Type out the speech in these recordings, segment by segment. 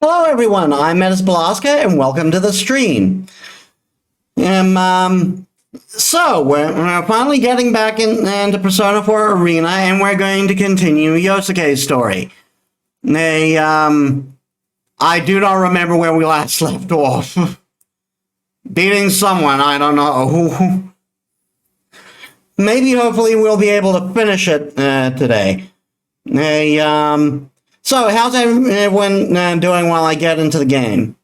Hello everyone, I'm Metis Balaska and welcome to the stream. We're finally getting back into Persona 4 Arena and we're going to continue Yosuke's story. I do not remember where we last left off. Beating someone, I don't know who. Maybe hopefully we'll be able to finish it today. So, how's everyone doing while I get into the game?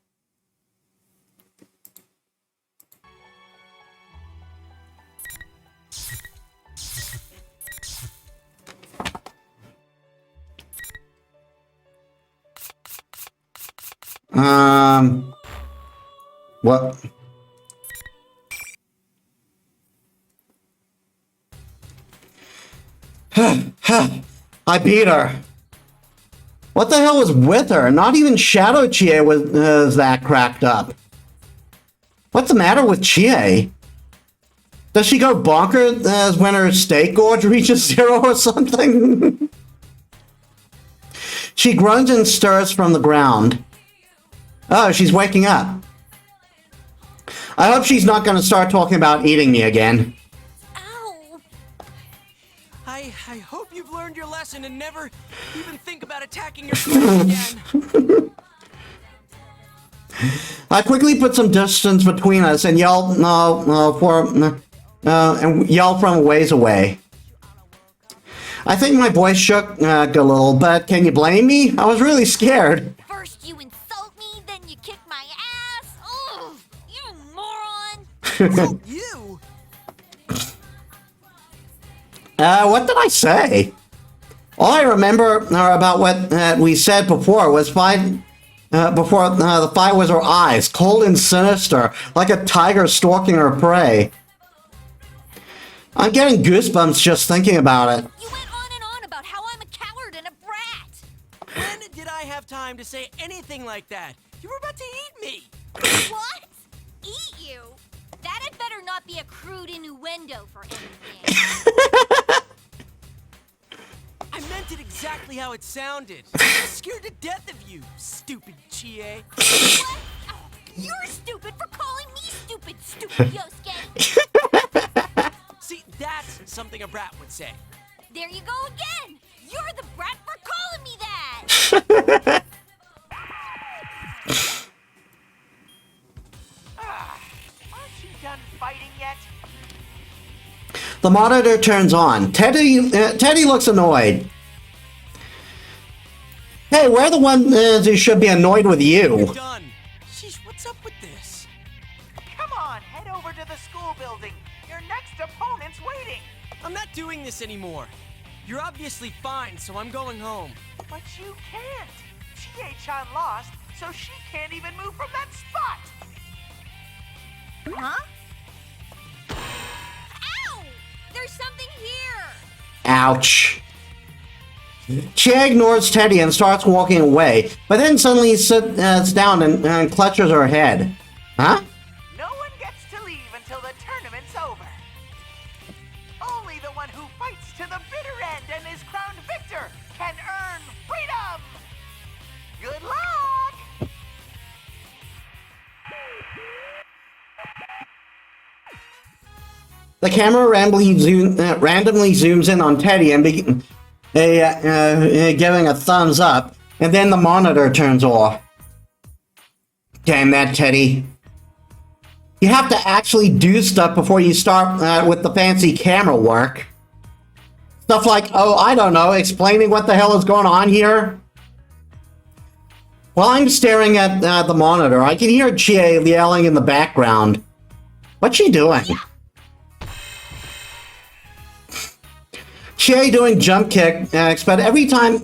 What? I beat her. What the hell was with her? Not even Shadow Chie was that cracked up. What's the matter with Chie? Does she go bonkers when her state gauge reaches 0 or something? She grunts and stirs from the ground. Oh, she's waking up. I hope she's not going to start talking about eating me again. Ow! I hope you've learned your lesson and never even think about attacking your friend again. I quickly put some distance between us and yelled and yelled from a ways away. I think my voice shook a little, but can you blame me? I was really scared. First you insult me, then you kick my ass. Oh, you moron! So you? What did I say? All I remember about what we said before was the fight was her eyes, cold and sinister, like a tiger stalking her prey. I'm getting goosebumps just thinking about it. You went on and on about how I'm a coward and a brat. When did I have time to say anything like that? You were about to eat me. What? Eat you? That had better not be a crude innuendo for anything. I meant it exactly how it sounded. I'm scared to death of you, stupid Chie. What? Oh, you're stupid for calling me stupid, Yosuke. See, that's something a brat would say. There you go again. You're the brat for calling me that. Aren't you done fighting yet? The monitor turns on. Teddy looks annoyed. Hey, we're the ones who should be annoyed with you. You're done. Sheesh, what's up with this? Come on, head over to the school building. Your next opponent's waiting. I'm not doing this anymore. You're obviously fine, so I'm going home. But you can't. Chie-chan lost, so she can't even move from that spot. Huh? Ow! There's something here. Ouch. Chie ignores Teddy and starts walking away, but then suddenly sits down and clutches her head. Huh? No one gets to leave until the tournament's over. Only the one who fights to the bitter end and is crowned victor can earn freedom. Good luck! The camera randomly zooms in on Teddy and giving a thumbs up, and then the monitor turns off. Damn that, Teddy. You have to actually do stuff before you start with the fancy camera work. Stuff like, oh, I don't know, explaining what the hell is going on here. While I'm staring at the monitor, I can hear Chie yelling in the background. What's she doing? Chie doing jump kicks, but every time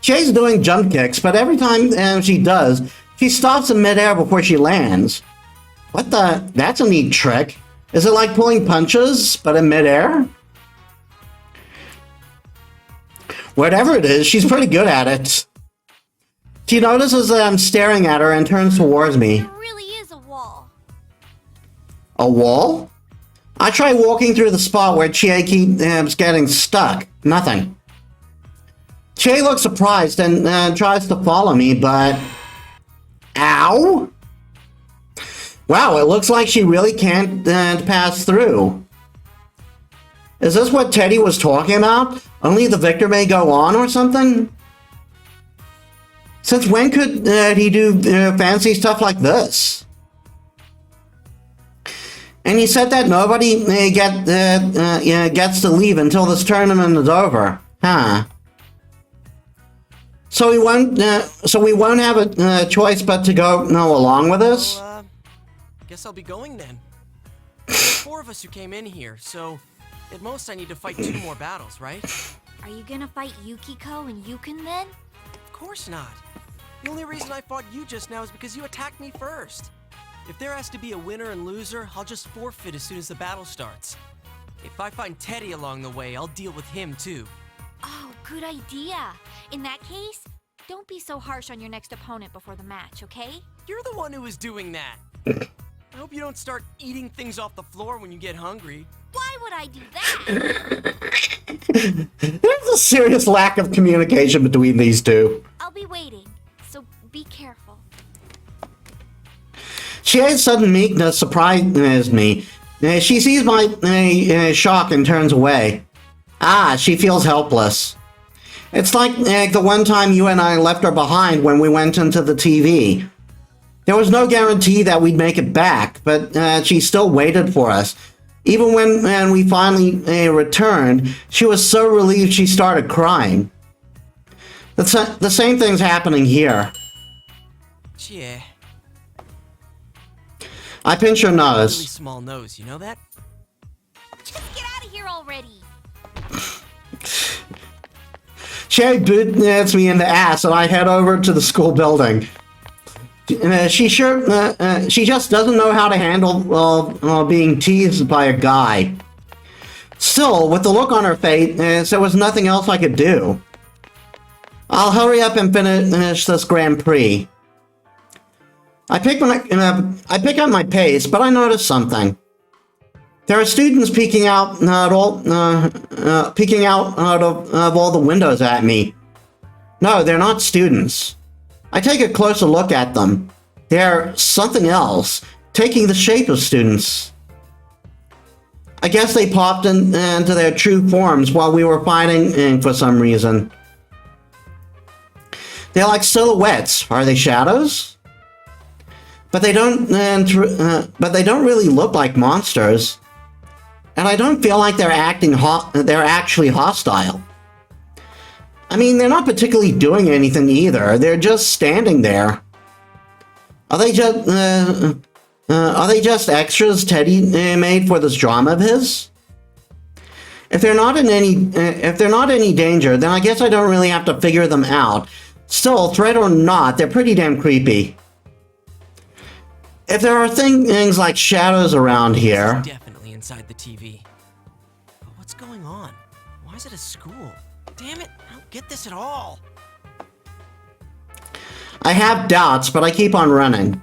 Chie's doing jump kicks, but every time she does, she stops in midair before she lands. What the? That's a neat trick. Is it like pulling punches, but in midair? Whatever it is, she's pretty good at it. She notices that I'm staring at her and turns towards me. There really is a wall. A wall? I try walking through the spot where Chie keeps getting stuck. Nothing. Chie looks surprised and tries to follow me, but Ow! Wow, it looks like she really can't pass through. Is this what Teddy was talking about? Only the victor may go on or something? Since when could he do fancy stuff like this? And he said that nobody gets to leave until this tournament is over. Huh. So we won't have a choice but to go along with us? Well, guess I'll be going then. There's 4 of us who came in here, so at most I need to fight 2 more battles, right? Are you gonna fight Yukiko and Yukon then? Of course not. The only reason I fought you just now is because you attacked me first. If there has to be a winner and loser, I'll just forfeit as soon as the battle starts. If I find Teddy along the way, I'll deal with him too. Oh, good idea. In that case, don't be so harsh on your next opponent before the match, okay? You're the one who was doing that. I hope you don't start eating things off the floor when you get hungry. Why would I do that? There's a serious lack of communication between these two. I'll be waiting, so be careful. Chie's sudden meekness surprises me. She sees my shock and turns away. Ah, she feels helpless. It's like the one time you and I left her behind when we went into the TV. There was no guarantee that we'd make it back, but she still waited for us. Even when we finally returned, she was so relieved she started crying. The same thing's happening here. Yeah. I pinch her Really nose. small nose, you know that? Just get out of here already. She boots me in the ass and I head over to the school building. She just doesn't know how to handle being teased by a guy. Still, with the look on her face, there was nothing else I could do. I'll hurry up and finish this Grand Prix. I pick up my pace, but I notice something. There are students peeking out of all the windows at me. No, they're not students. I take a closer look at them. They're something else, taking the shape of students. I guess they popped into their true forms while we were fighting for some reason. They're like silhouettes. Are they shadows? But they don't really look like monsters. And I don't feel like they're actually hostile. I mean, they're not particularly doing anything either. They're just standing there. Are they just extras Teddy made for this drama of his? If they're not in any danger, then I guess I don't really have to figure them out. Still, threat or not, they're pretty damn creepy. If there are things like shadows around here... Definitely inside the TV. But what's going on? Why is it a school? Damn it, I don't get this at all. I have doubts, but I keep on running.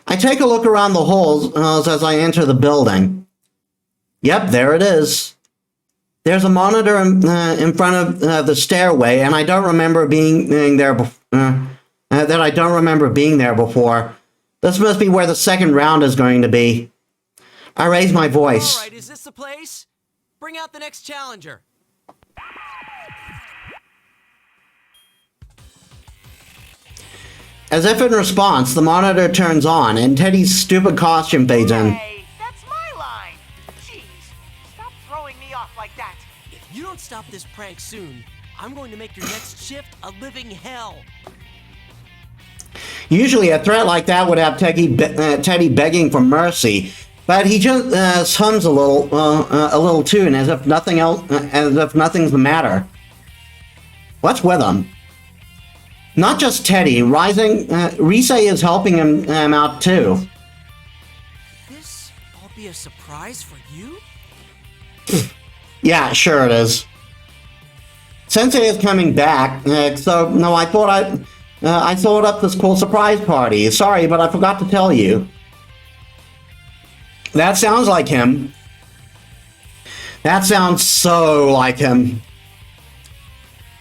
I take a look around the halls as I enter the building. Yep, there it is. There's a monitor in front of the stairway, and I don't remember being there before. This must be where the second round is going to be. I raise my voice. All right, is this the place? Bring out the next challenger. As if in response, the monitor turns on, and Teddy's stupid costume fades in. Hey, that's my line. Jeez, stop throwing me off like that. If you don't stop this prank soon, I'm going to make your next shift a living hell. Usually a threat like that would have Teddy begging for mercy, but he just hums a little tune as if nothing's the matter. What's with him? Not just Teddy. Rise is helping him out too. This all be a surprise for you? Yeah, sure it is. Sensei is coming back, so no, I thought I thought up this cool surprise party. Sorry, but I forgot to tell you. That sounds like him. That sounds so like him.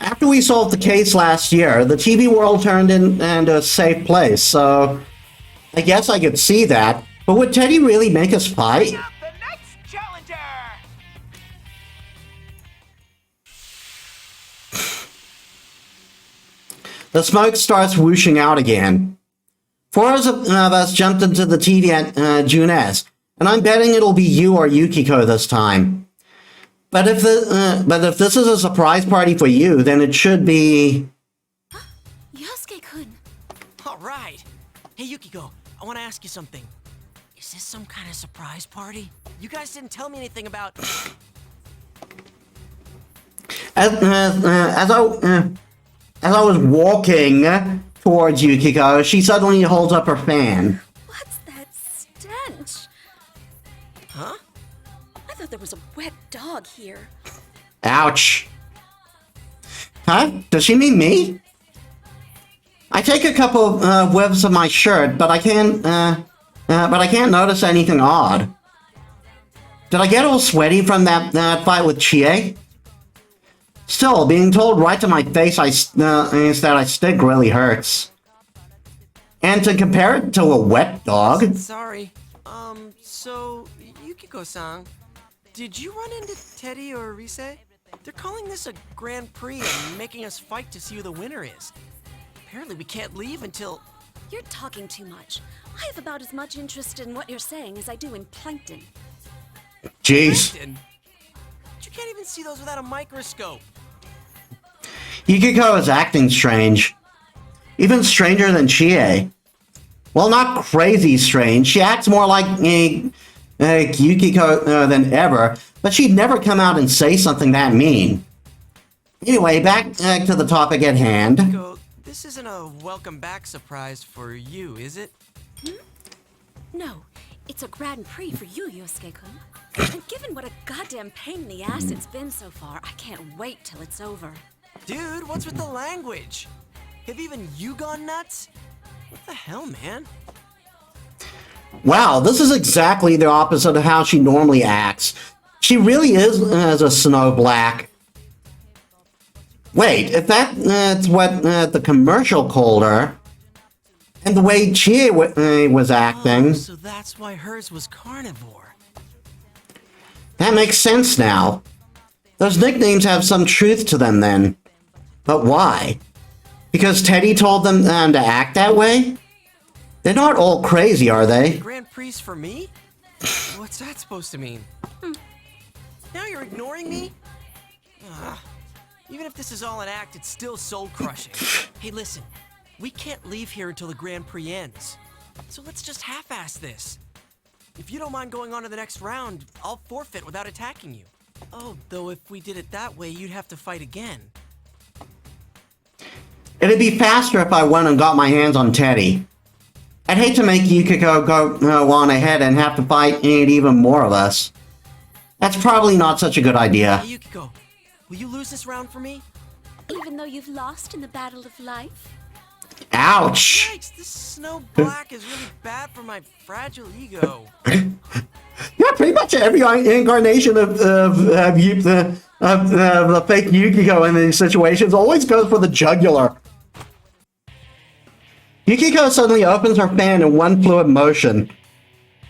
After we solved the case last year, the TV world turned into a safe place, so I guess I could see that. But would Teddy really make us fight? Up the next challenger! The smoke starts whooshing out again. Four of us jumped into the TV at Junes, and I'm betting it'll be you or Yukiko this time. But if this is a surprise party for you, then it should be... Yosuke-kun. All right. Hey, Yukiko, I want to ask you something. Is this some kind of surprise party? You guys didn't tell me anything about... As I was walking towards Yukiko, she suddenly holds up her fan. What's that stench? Huh? I thought there was a wet dog here. Ouch. Huh? Does she mean me? I take a couple of whiffs of my shirt, but I can't notice anything odd. Did I get all sweaty from that fight with Chie? Still, being told right to my face that I stink really hurts. And to compare it to a wet dog? Sorry. So, Yukiko-san, did you run into Teddy or Rise? They're calling this a Grand Prix and making us fight to see who the winner is. Apparently we can't leave until... You're talking too much. I have about as much interest in what you're saying as I do in plankton. Jeez. Plankton? But you can't even see those without a microscope. Yukiko is acting strange. Even stranger than Chie. Well, not crazy strange. She acts more like Yukiko than ever, but she'd never come out and say something that mean. Anyway, back to the topic at hand. Yukiko, this isn't a welcome back surprise for you, is it? No, it's a Grand Prix for you, Yosuke-kun. And given what a goddamn pain in the ass it's been so far, I can't wait till it's over. Dude, what's with the language? Have even you gone nuts? What the hell, man? Wow, this is exactly the opposite of how she normally acts. She really is as a Snow Black. Wait, if that's what the commercial called her, and the way Chie was acting... Oh, so that's why hers was carnivore. That makes sense now. Those nicknames have some truth to them then. But why? Because Teddy told them to act that way? They're not all crazy, are they? Grand Prix for me? What's that supposed to mean? Now you're ignoring me? Ugh. Even if this is all an act, it's still soul-crushing. Hey, listen. We can't leave here until the Grand Prix ends. So let's just half-ass this. If you don't mind going on to the next round, I'll forfeit without attacking you. Oh, though if we did it that way, you'd have to fight again. It'd be faster if I went and got my hands on Teddy. I'd hate to make Yukiko go on ahead and have to fight even more of us. That's probably not such a good idea. Hey, Yukiko, will you lose this round for me? Even though you've lost in the battle of life? Ouch! Yikes, this Snow Black is really bad for my fragile ego. Yeah, pretty much every incarnation of the fake Yukiko in these situations always goes for the jugular. Yukiko suddenly opens her fan in one fluid motion.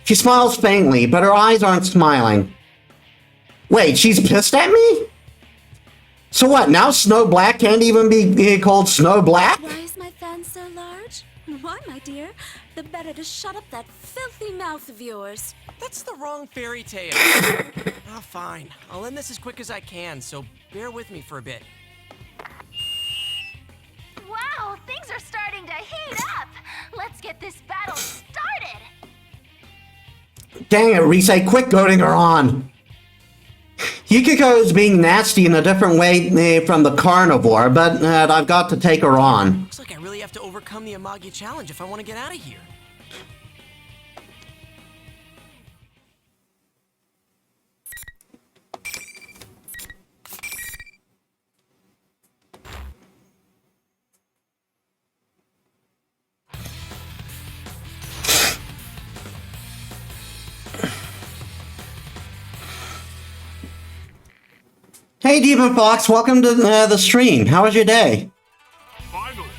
She smiles faintly, but her eyes aren't smiling. Wait, she's pissed at me? So what, now Snow Black can't even be called Snow Black? Why is my fan so large? Why, my dear? The better to shut up that filthy mouth of yours. That's the wrong fairy tale. Oh, fine. I'll end this as quick as I can, so bear with me for a bit. Wow, things are starting to heat up. Let's get this battle started. Dang it, Rise, quit goading her on. Yukiko is being nasty in a different way from the carnivore, but I've got to take her on. Looks like I really have to overcome the Amagi challenge if I want to get out of here. Hey, Demon Fox, welcome to the stream. How was your day? Finally.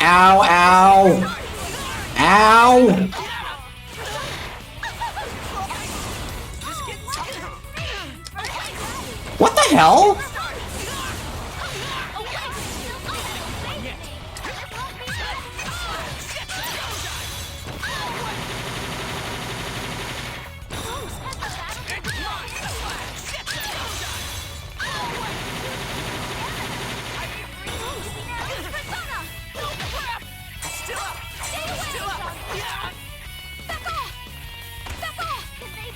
Ow, ow. Ow. What the hell?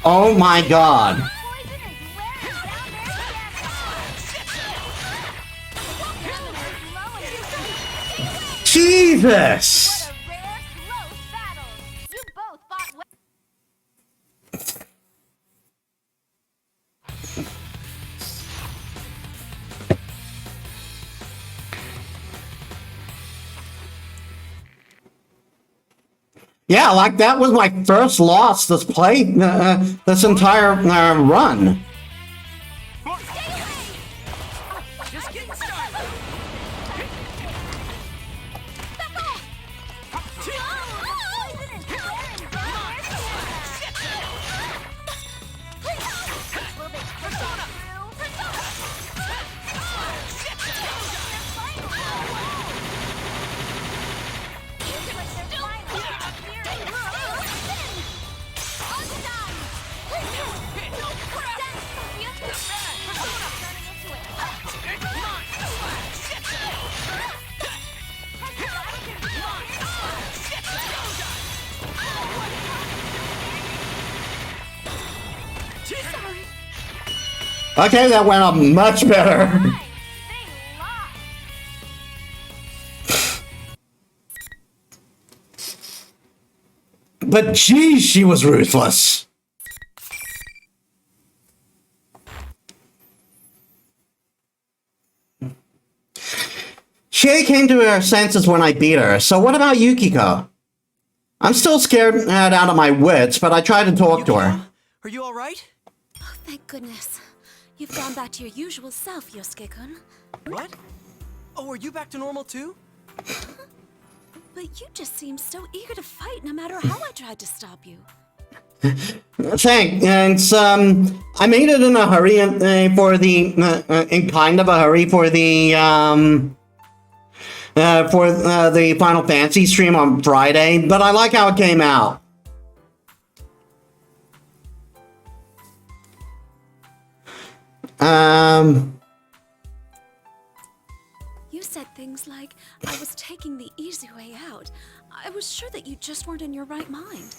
Oh my god. Jesus! What a rare, close battle. You both fought well. Yeah, like that was my first loss this play, this entire run. Just getting started. Okay, that went up much better. But geez, she was ruthless. She came to her senses when I beat her, so what about Yukiko? I'm still scared out of my wits, but I tried to talk to her. Are you alright? Oh, thank goodness. You've gone back to your usual self, Yosuke-kun. What? Oh, are you back to normal too? But you just seem so eager to fight no matter how I tried to stop you. Thanks. I made it in a hurry for the, in kind of a hurry for the Final Fantasy stream on Friday, but I like how it came out. You said things like, I was taking the easy way out. I was sure that you just weren't in your right mind.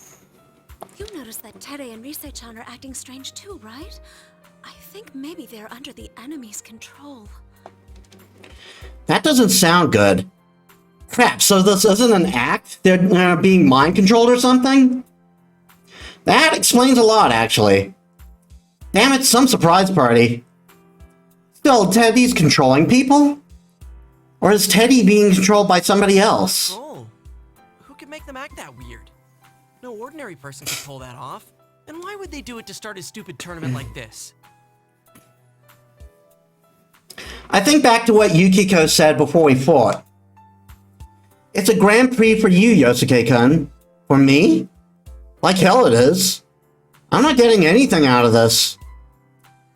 You noticed that Tere and Rise-chan are acting strange too, right? I think maybe they're under the enemy's control. That doesn't sound good. Crap, so this isn't an act? They're being mind controlled or something? That explains a lot, actually. Damn it, some surprise party. Still, Teddy's controlling people? Or is Teddy being controlled by somebody else? Oh, who could make them act that weird? No ordinary person could pull that off. And why would they do it to start a stupid tournament like this? I think back to what Yukiko said before we fought. It's a Grand Prix for you, Yosuke-kun. For me? Like hell it is. I'm not getting anything out of this.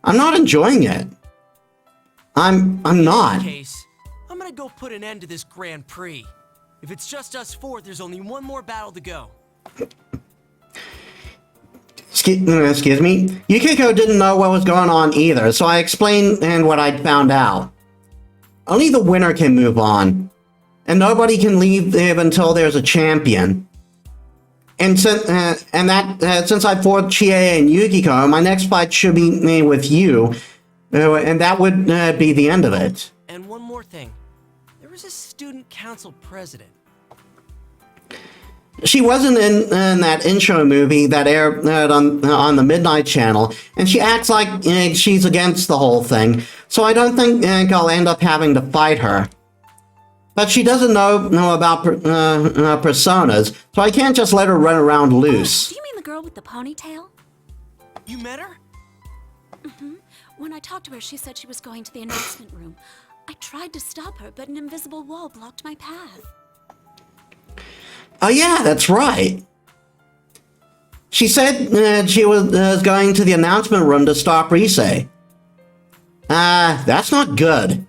I'm not enjoying it. I'm not. Case, I'm gonna go put an end to this Grand Prix. If it's just us four, there's only one more battle to go. Excuse me? Yukiko didn't know what was going on either, so I explained what I'd found out. Only the winner can move on. And nobody can leave until there's a champion. And since I fought Chie and Yukiko, my next fight should be with you. And that would be the end of it. And one more thing. There was a student council president. She wasn't in that intro movie that aired on the Midnight Channel, and she acts like she's against the whole thing, so I don't think I'll end up having to fight her. But she doesn't know about personas, so I can't just let her run around loose. Do you mean the girl with the ponytail? You met her? When I talked to her, she said she was going to the announcement room. I tried to stop her, but an invisible wall blocked my path. Oh yeah, that's right. She said she was going to the announcement room to stop Rise. That's not good.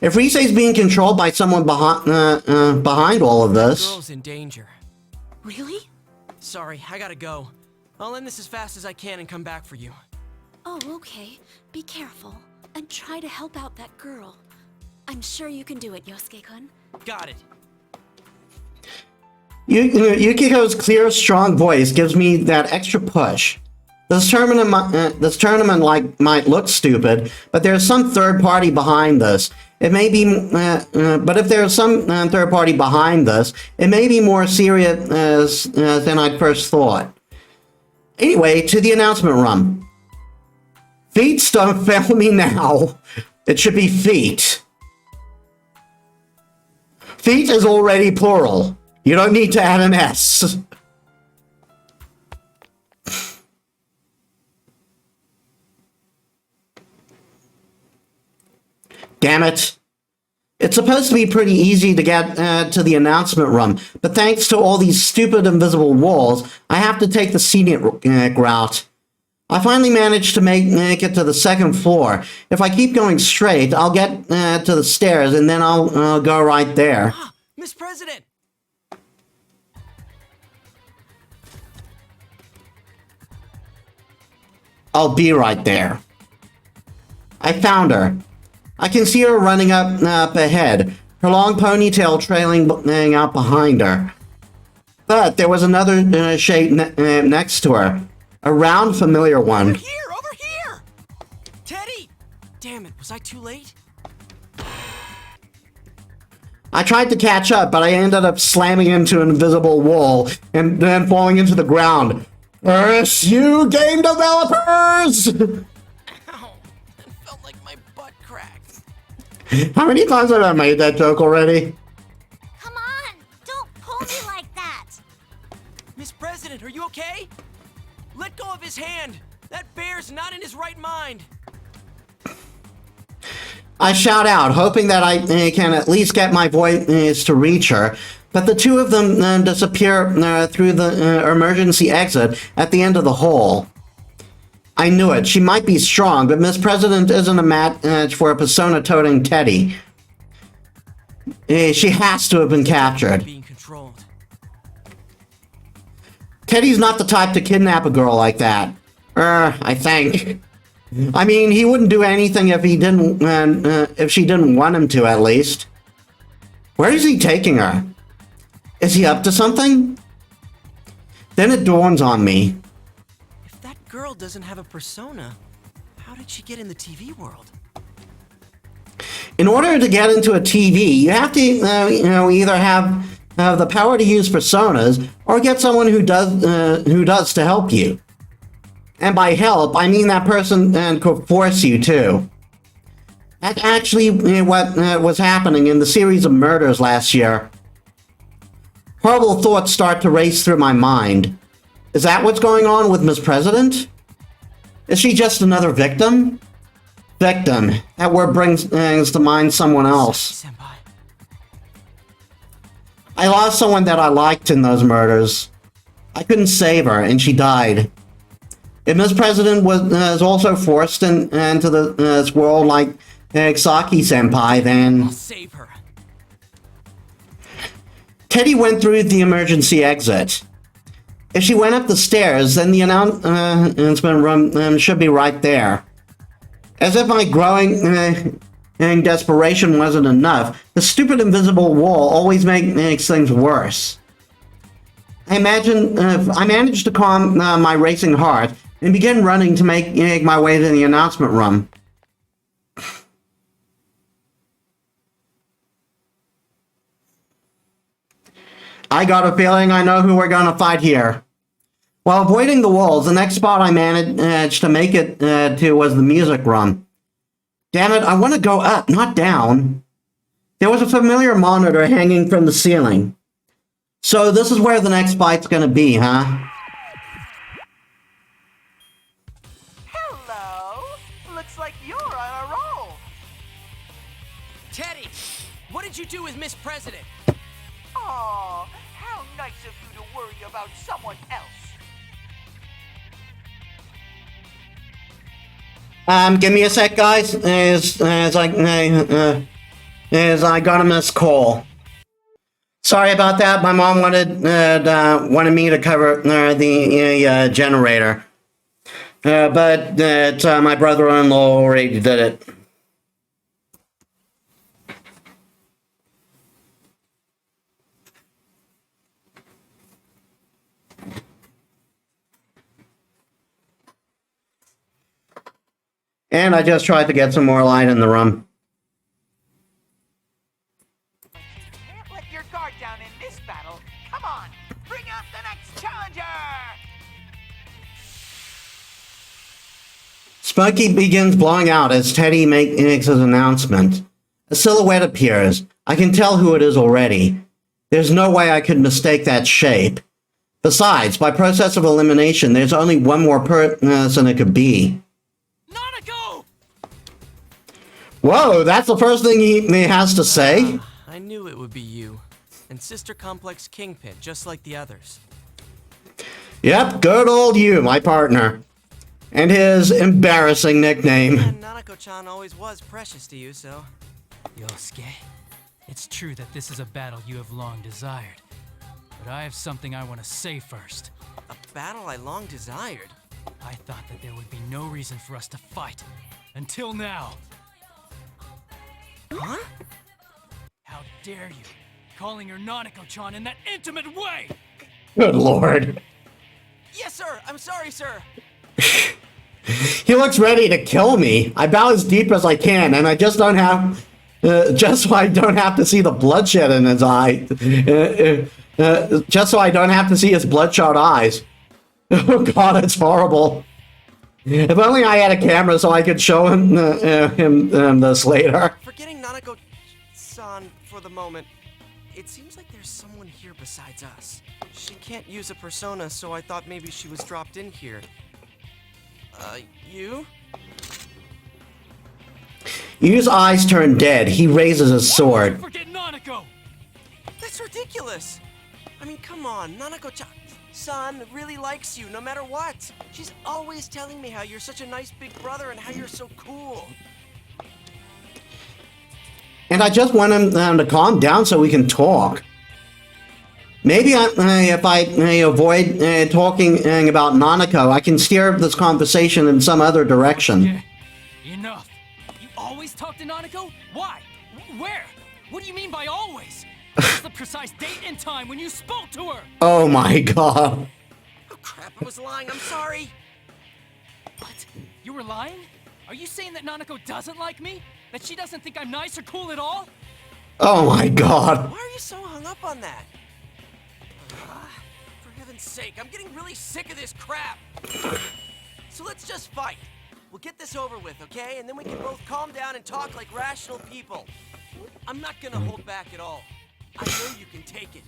If Rise's being controlled by someone behind all of The this... girl's in danger. Really? Sorry, I gotta go. I'll end this as fast as I can and come back for you. Oh, okay. Be careful. And try to help out that girl. I'm sure you can do it, Yosuke-kun. Got it. Yukiko's clear, strong voice gives me that extra push. This tournament might look stupid, but there's some third party behind this. It may be, but if there's some third party behind this, it may be more serious than I first thought. Anyway, to the announcement room. Feet, don't fail me now. It should be feet. Feet is already plural. You don't need to add an S. Damn it. It's supposed to be pretty easy to get to the announcement room, but thanks to all these stupid invisible walls, I have to take the scenic route. I finally managed to make it to the second floor. If I keep going straight, I'll get to the stairs and then I'll go right there. Ah, Miss President! I'll be right there. I found her. I can see her running up ahead, her long ponytail trailing out behind her. But there was another shape next to her, a round, familiar one. Over here! Teddy! Damn it, was I too late? I tried to catch up, but I ended up slamming into an invisible wall and then falling into the ground. Curse you, game developers! Ow, that felt like my butt cracked. How many times have I made that joke already? Come on! Don't pull me like that! Miss President, are you okay? Let go of his hand! That bear's not in his right mind! I shout out, hoping that I can at least get my voice to reach her, but the two of them disappear through the emergency exit at the end of the hall. I knew it. She might be strong, but Miss President isn't a match for a persona-toting Teddy. She has to have been captured. Being controlled. Teddy's not the type to kidnap a girl like that. I think. I mean, he wouldn't do anything if he didn't, if she didn't want him to, at least. Where is he taking her? Is he up to something? Then it dawns on me. If that girl doesn't have a persona, how did she get in the TV world? In order to get into a TV, you have to, either have the power to use personas or get someone who does to help you. And by help, I mean that person could force you to. That's actually what was happening in the series of murders last year. Horrible thoughts start to race through my mind. Is that what's going on with Miss President? Is she just another victim? Victim. That word brings to mind someone else. Senpai. I lost someone that I liked in those murders. I couldn't save her, and she died. If Miss President was also forced into this world like Saki-senpai, then... I'll save her. Teddy went through the emergency exit. If she went up the stairs, then the announcement room should be right there. As if my growing desperation wasn't enough, the stupid invisible wall always makes things worse. I managed to calm my racing heart and begin running to make my way to the announcement room. I got a feeling I know who we're gonna fight here. While avoiding the walls, the next spot I managed to make it to was the music room. Damn it, I want to go up, not down. There was a familiar monitor hanging from the ceiling. So this is where the next fight's gonna be, huh? you do with Miss President? Aw, how nice of you to worry about someone else. Give me a sec, guys. As I got a missed call. Sorry about that. My mom wanted me to cover the generator, but my brother-in-law already did it. And I just tried to get some more light in the room. Can't let your guard down in this battle. Come on, bring out the next challenger! Smoky begins blowing out as Teddy makes his announcement. A silhouette appears. I can tell who it is already. There's no way I could mistake that shape. Besides, by process of elimination, there's only one more person it could be. Nanako! Whoa, that's the first thing he has to say? I knew it would be you. And Sister Complex Kingpin, just like the others. Yep, good old you, my partner. And his embarrassing nickname. And Nanako-chan always was precious to you, so... Yosuke, it's true that this is a battle you have long desired. But I have something I want to say first. A battle I long desired. I thought that there would be no reason for us to fight. Until now. Huh? How dare you? Calling her Nanako-chan in that intimate way! Good lord. Yes, sir! I'm sorry, sir! He looks ready to kill me. I bow as deep as I can, and I just don't have... just so I don't have to see the bloodshed in his eye. Just so I don't have to see his bloodshot eyes. Oh god, it's horrible. If only I had a camera so I could show him this later. Forgetting Nanako-san for the moment, it seems like there's someone here besides us. She can't use a persona, so I thought maybe she was dropped in here. You? Yu's eyes turn dead. He raises his sword. Forget Nanako! That's ridiculous! I mean, come on, Nanako-san really likes you no matter what. She's always telling me how you're such a nice big brother and how you're so cool. And I just want him to calm down so we can talk. Maybe if I avoid talking about Nanako, I can steer this conversation in some other direction. Yeah, enough. You always talk to Nanako? Why? Where? What do you mean by always? What's the precise date and time when you spoke to her? Oh my god. Oh crap, I was lying, I'm sorry. What? You were lying? Are you saying that Nanako doesn't like me? That she doesn't think I'm nice or cool at all? Oh my god. Why are you so hung up on that? For heaven's sake, I'm getting really sick of this crap. So let's just fight. We'll get this over with, okay? And then we can both calm down and talk like rational people. I'm not gonna hold back at all. I know you can take it.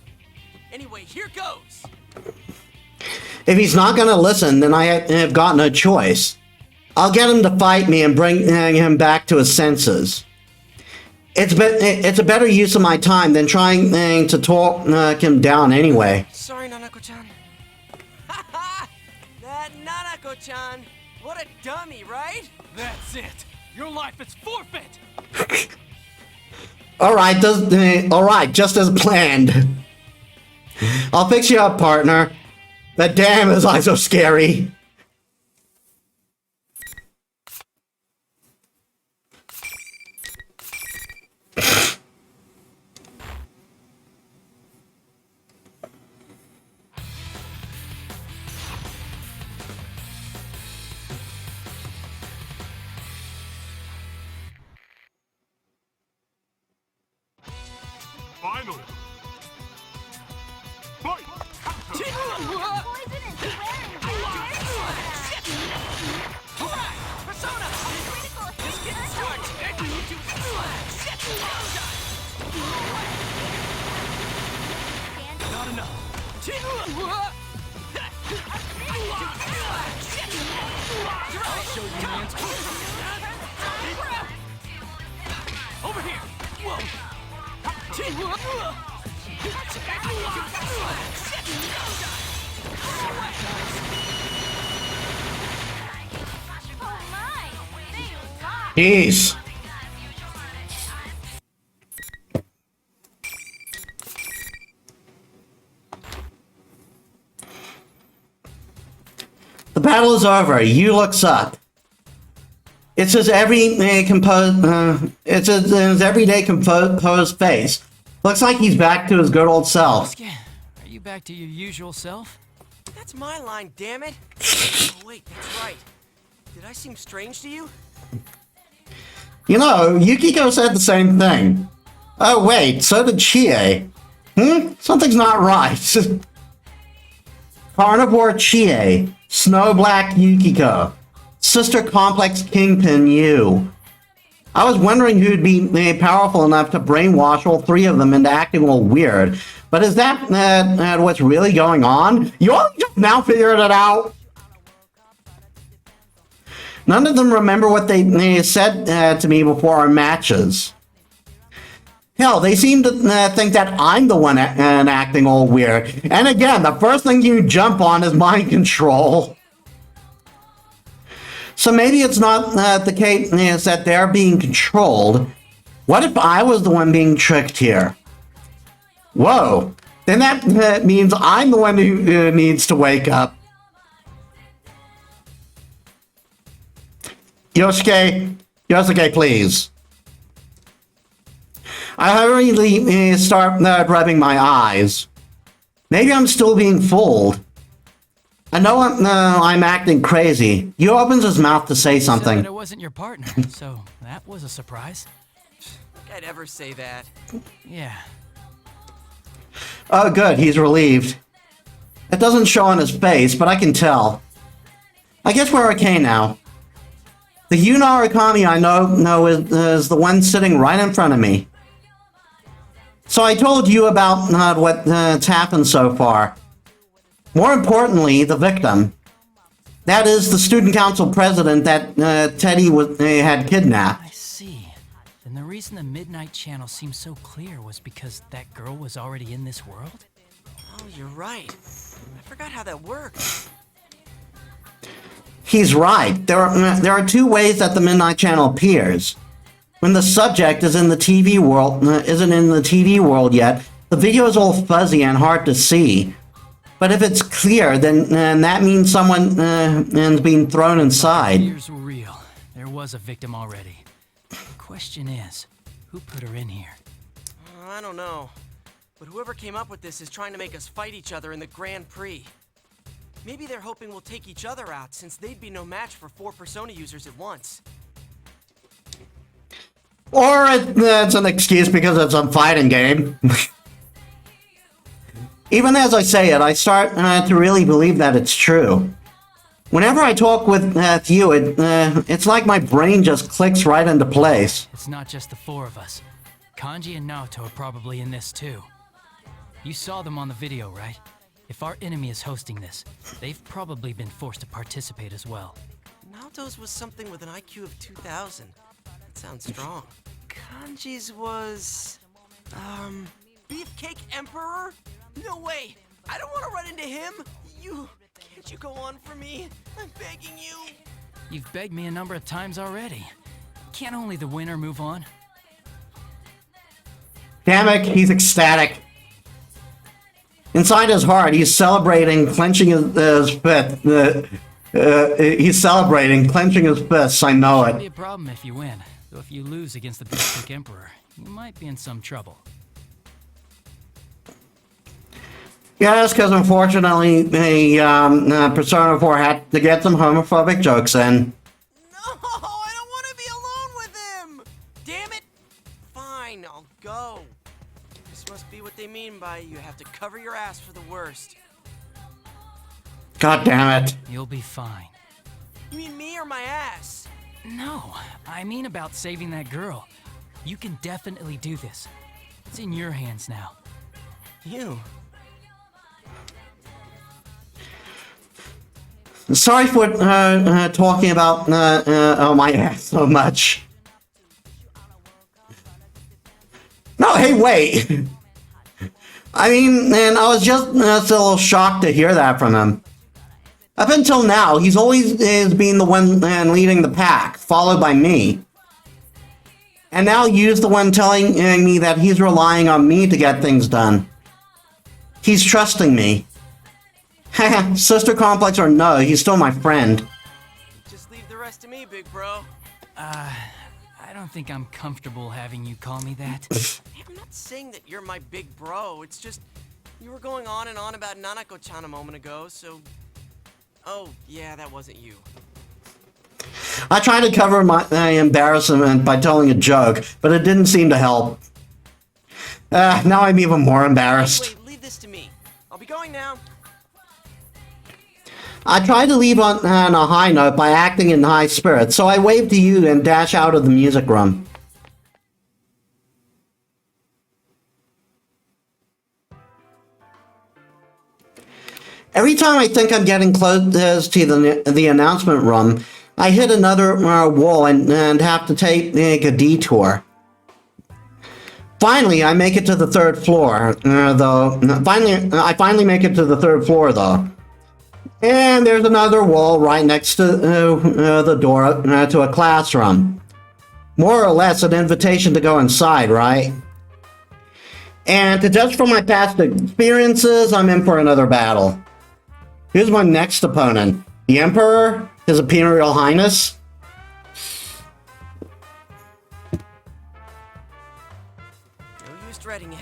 Anyway, here goes. If he's not gonna listen, then I have got no choice. I'll get him to fight me and bring him back to his senses. It's a better use of my time than trying to talk him down anyway. Sorry, Nanako-chan. Haha! That Nanako-chan! What a dummy, right? That's it. Your life is forfeit. Alright, just as planned. I'll fix you up, partner. But damn, is I so scary. Finally! Fight! Poison is Persona! critical This getting started! Not enough. I'll show you man's Over here! Whoa! Oh my, they lost. Jeez. The battle is over. Yu looks up. It's his everyday composed face. Looks like he's back to his good old self. Are you back to your usual self? That's my line, damn it. Oh, wait, that's right. Did I seem strange to you? You know, Yukiko said the same thing. Oh wait, so did Chie. Something's not right. Carnivore Chie, Snow Black Yukiko, Sister Complex Kingpin Yu. I was wondering who'd be powerful enough to brainwash all three of them into acting all weird. But is that what's really going on? You all just now figured it out? None of them remember what they said to me before our matches. Hell, they seem to think that I'm the one acting all weird. And again, the first thing you jump on is mind control. So maybe it's not the case that they're being controlled. What if I was the one being tricked here? Whoa. Then that means I'm the one who needs to wake up. Yosuke, please. I hurriedly start rubbing my eyes. Maybe I'm still being fooled. I know I'm acting crazy. Yu opens his mouth to say Said something. that it wasn't your partner, so that was a surprise. Think I'd ever say that. Yeah. Oh, good, he's relieved. It doesn't show on his face, but I can tell. I guess we're okay now. The Yu Narukami I know is the one sitting right in front of me. So I told you about what's happened so far. More importantly, the victim. That is the student council president that Teddy had kidnapped. I see. Then the reason the Midnight Channel seemed so clear was because that girl was already in this world? Oh, you're right. I forgot how that worked. He's right. There are two ways that the Midnight Channel appears. When the subject is in the TV world, isn't in the TV world yet, the video is all fuzzy and hard to see. But if it's clear, then that means someone is being thrown inside. Fears were real. There was a victim already. The question is, who put her in here? I don't know. But whoever came up with this is trying to make us fight each other in the Grand Prix. Maybe they're hoping we'll take each other out, since they'd be no match for 4 Persona users at once. Or it's an excuse because it's a fighting game. Even as I say it, I start to really believe that it's true. Whenever I talk with you, it's like my brain just clicks right into place. It's not just the 4 of us. Kanji and Naoto are probably in this too. You saw them on the video, right? If our enemy is hosting this, they've probably been forced to participate as well. Naoto's was something with an IQ of 2,000. That sounds strong. Kanji's was... Beefcake Emperor? No way! I don't want to run into him! Can't you go on for me? I'm begging you! You've begged me a number of times already. Can't only the winner move on? Damn it, he's ecstatic. Inside his heart, he's celebrating, clenching his fist. He's celebrating, clenching his fists, I know Shouldn't be it. a problem if you win. Though if you lose against the Beefcake Emperor, you might be in some trouble. Yes, because unfortunately, Persona 4 had to get some homophobic jokes in. No! I don't want to be alone with him! Damn it! Fine, I'll go. This must be what they mean by you have to cover your ass for the worst. God damn it. You'll be fine. You mean me or my ass? No, I mean about saving that girl. You can definitely do this. It's in your hands now. You? Sorry for talking about my ass so much. No, Hey, wait. I mean, and I was just a little shocked to hear that from him. Up until now, he's always been the one leading the pack, followed by me. And now you's the one telling me that he's relying on me to get things done. He's trusting me. Sister complex or no, he's still my friend. Just leave the rest to me, big bro. I don't think I'm comfortable having you call me that. I'm not saying that you're my big bro. It's just you were going on and on about Nanako-chan a moment ago, so... Oh, yeah, that wasn't you. I tried to cover my embarrassment by telling a joke, but it didn't seem to help. Now I'm even more embarrassed. Wait, leave this to me. I'll be going now. I tried to leave on a high note by acting in high spirits, so I waved to you and dash out of the music room. Every time I think I'm getting close to the announcement room, I hit another wall and have to take a detour. Finally, I make it to the third floor, I finally make it to the third floor, though. And there's another wall right next to the door to a classroom. More or less an invitation to go inside, right? And to judge from my past experiences, I'm in for another battle. Here's my next opponent. The Emperor, His Imperial Highness. No use dreading it.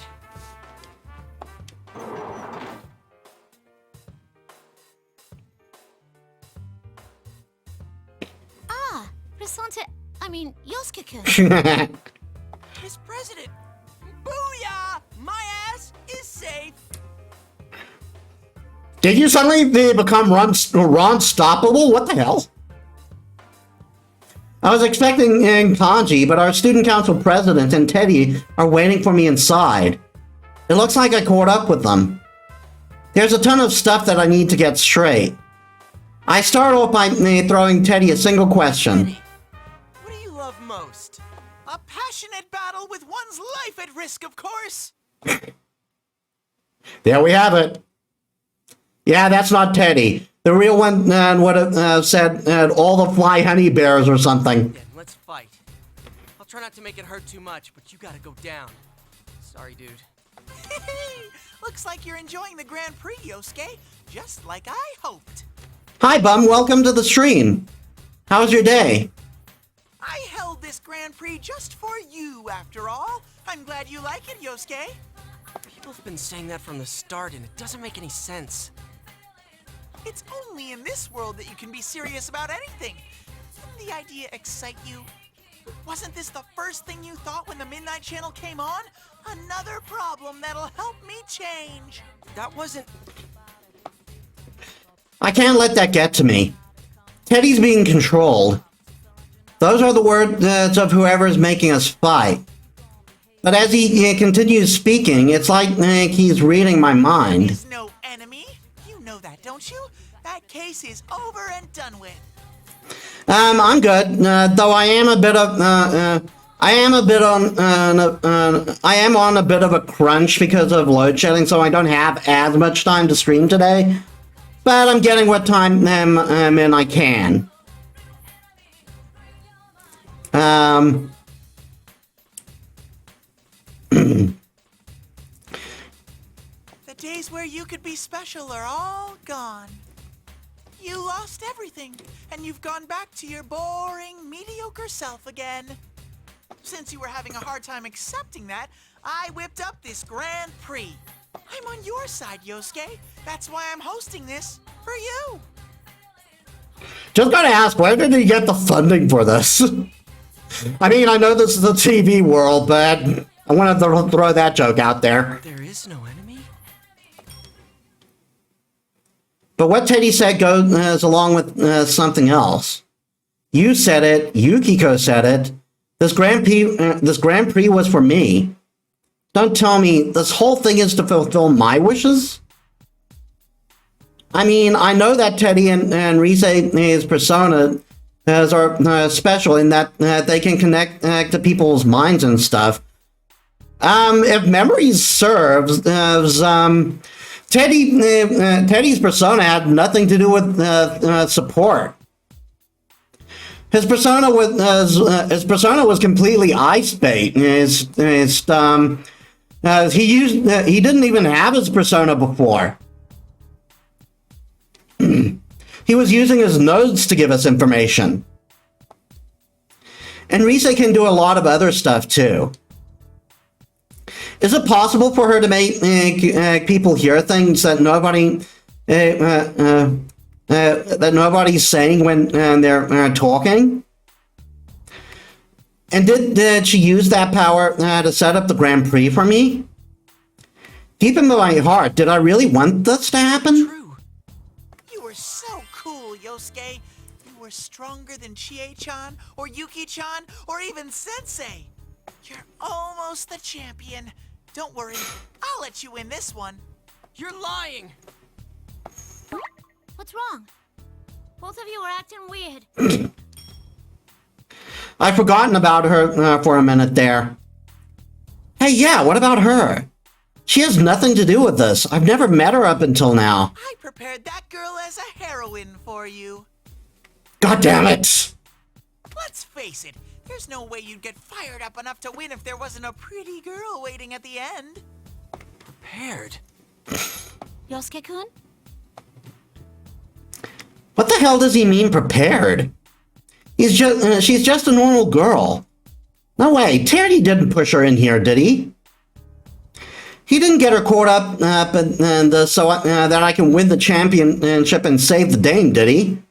Yosuke-kun. Miss President! Booyah! My ass is safe! Did you suddenly become unstoppable? What the hell? I was expecting Kanji, but our student council president and Teddy are waiting for me inside. It looks like I caught up with them. There's a ton of stuff that I need to get straight. I start off by throwing Teddy a single question. Teddy, what do you love most? A passionate battle with one's life at risk, of course. There we have it. Yeah, that's not Teddy. The real one would have said all the fly honey bears or something. Yeah, let's fight. I'll try not to make it hurt too much, but you gotta go down. Sorry, dude. Looks like you're enjoying the Grand Prix, Yosuke, just like I hoped. Hi, Bum. Welcome to the stream. How's your day? I held this Grand Prix just for you, after all. I'm glad you like it, Yosuke. People have been saying that from the start, and it doesn't make any sense. It's only in this world that you can be serious about anything. Didn't the idea excite you? Wasn't this the first thing you thought when the Midnight Channel came on? Another problem that'll help me change. That wasn't... I can't let that get to me. Teddy's being controlled. Those are the words of whoever's making us fight. But as he continues speaking, it's like he's reading my mind. There's no enemy. You know that, don't you? That case is over and done with. I'm good, though I am on a bit of a crunch because of load shedding, so I don't have as much time to stream today. But I'm getting what time in I can. The days where you could be special are all gone. You lost everything, and you've gone back to your boring, mediocre self again. Since you were having a hard time accepting that, I whipped up this Grand Prix. I'm on your side, Yosuke. That's why I'm hosting this for you. Just gotta ask, where did he get the funding for this? I mean, I know this is the TV world, but I wanted to throw that joke out there. There is no enemy? But what Teddy said goes along with something else. You said it, Yukiko said it. This Grand Prix was for me. Don't tell me this whole thing is to fulfill my wishes? I mean, I know that Teddy and Rise's persona are special in that they can connect to people's minds and stuff. If memory serves, Teddy's persona had nothing to do with support. His persona was completely ice bait. He didn't even have his persona before. He was using his nodes to give us information. And Rise can do a lot of other stuff too. Is it possible for her to make people hear things that nobody's saying when they're talking? And did she use that power to set up the Grand Prix for me? Deep in my heart, did I really want this to happen? True. You were so cool, Yosuke. You were stronger than Chie-chan, or Yuki-chan, or even Sensei. You're almost the champion. Don't worry, I'll let you win this one. You're lying! What's wrong? Both of you are acting weird. I've forgotten about her for a minute there. Hey, yeah, what about her? She has nothing to do with this. I've never met her up until now. I prepared that girl as a heroine for you. God damn it! Let's face it, there's no way you'd get fired up enough to win if there wasn't a pretty girl waiting at the end. Prepared? Yosuke-kun? What the hell does he mean prepared? She's just a normal girl. No way, Teddy didn't push her in here, did he? He didn't get her caught up so that I can win the championship and save the Dame, did he?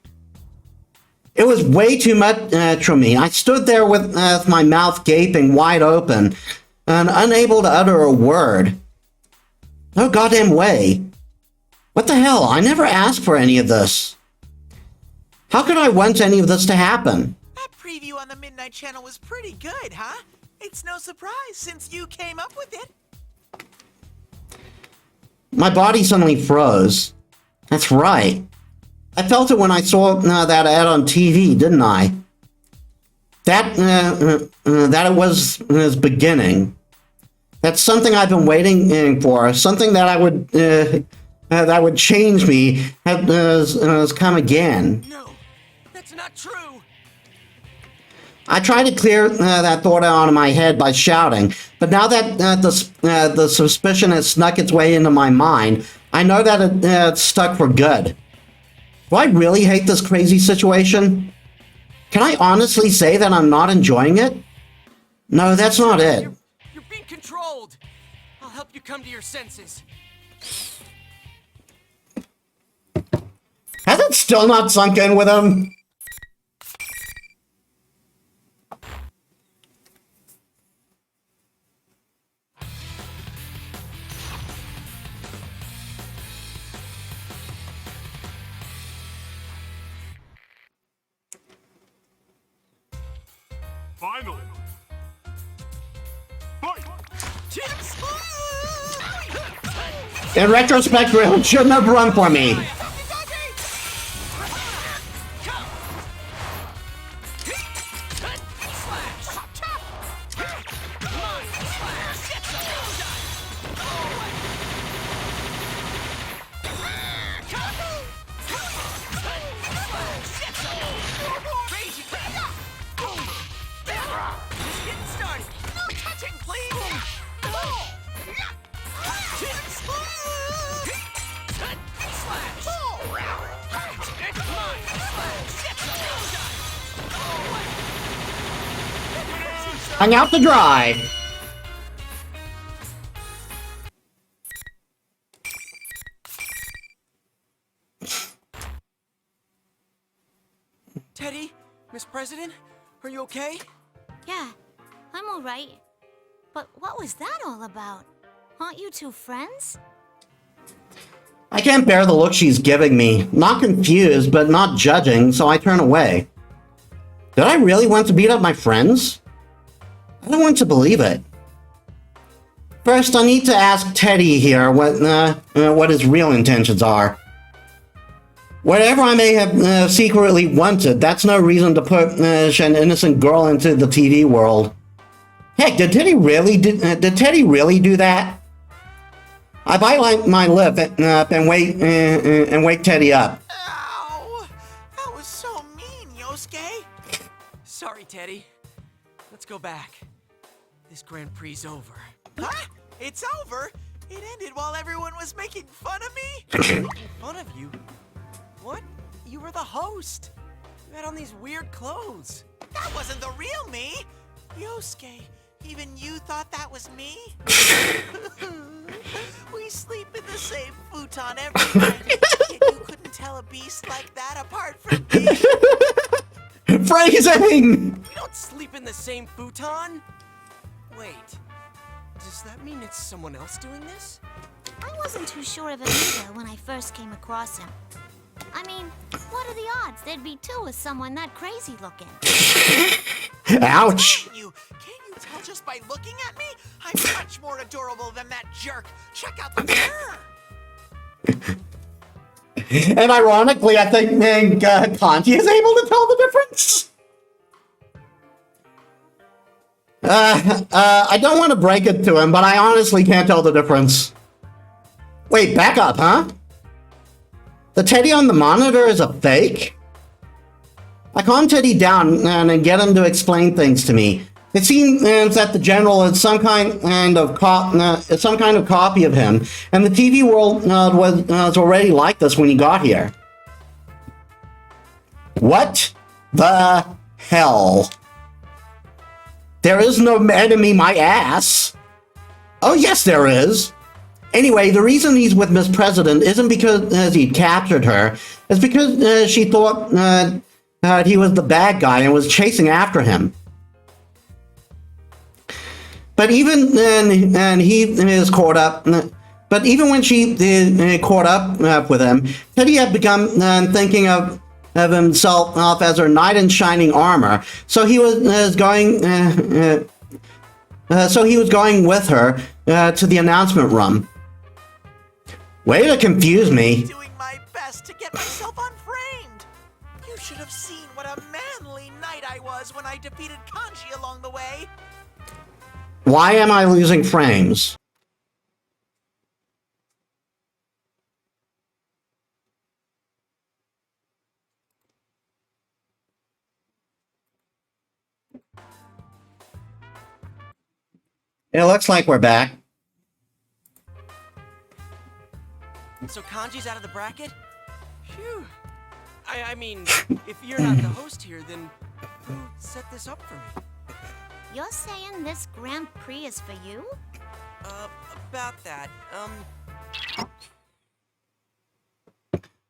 It was way too much for me. I stood there with my mouth gaping wide open and unable to utter a word. No goddamn way. What the hell? I never asked for any of this. How could I want any of this to happen? That preview on the Midnight Channel was pretty good, huh? It's no surprise since you came up with it. My body suddenly froze. That's right. I felt it when I saw that ad on TV, didn't I? That it was beginning. That's something I've been waiting for. Something that would change me has come again. No, that's not true! I tried to clear that thought out of my head by shouting, but now that the suspicion has snuck its way into my mind, I know that it's stuck for good. Do I really hate this crazy situation? Can I honestly say that I'm not enjoying it? No, that's not it. You're being controlled! I'll help you come to your senses. Has it still not sunk in with him? Final. Fight! In retrospect, Rill shouldn't have run for me. Hung out to dry. Teddy? Miss President? Are you okay? Yeah, I'm alright. But what was that all about? Aren't you two friends? I can't bear the look she's giving me. Not confused, but not judging, so I turn away. Did I really want to beat up my friends? I don't want to believe it. First, I need to ask Teddy here what his real intentions are. Whatever I may have secretly wanted, that's no reason to push an innocent girl into the TV world. Heck, did Teddy really do that? I bite my lip and wake Teddy up. Ow! That was so mean, Yosuke. Sorry, Teddy. Let's go back. This Grand Prix's over. Huh? It's over? It ended while everyone was making fun of me? Making fun of you? What? You were the host. You had on these weird clothes. That wasn't the real me! Yosuke, even you thought that was me? We sleep in the same futon every night, yet you couldn't tell a beast like that apart from me. Phrasing! We don't sleep in the same futon. Wait, does that mean it's someone else doing this? I wasn't too sure of him either when I first came across him. I mean, what are the odds there'd be two with someone that crazy looking? Ouch! Can't you tell just by looking at me? I'm much more adorable than that jerk. Check out the mirror. And ironically, I think Kanji is able to tell the difference. I don't want to break it to him, but I honestly can't tell the difference. Wait, back up, huh? The Teddy on the monitor is a fake? I calm Teddy down and get him to explain things to me. It seems that the general is some kind of copy of him, and the TV world was already like this when he got here. What the hell? There is no enemy, my ass. Oh yes, there is. Anyway, the reason he's with Miss President isn't because he captured her. It's because she thought he was the bad guy and was chasing after him. But even when she caught up with him, Teddy had begun thinking of himself as her knight in shining armor. So he was going with her to the announcement room. Way to confuse me. Doing my best to get myself unframed. You should have seen what a manly knight I was when I defeated Kanji along the way. Why am I losing frames? It looks like we're back. So Kanji's out of the bracket? Phew. I mean, if you're not the host here, then who set this up for me? You're saying this Grand Prix is for you? About that,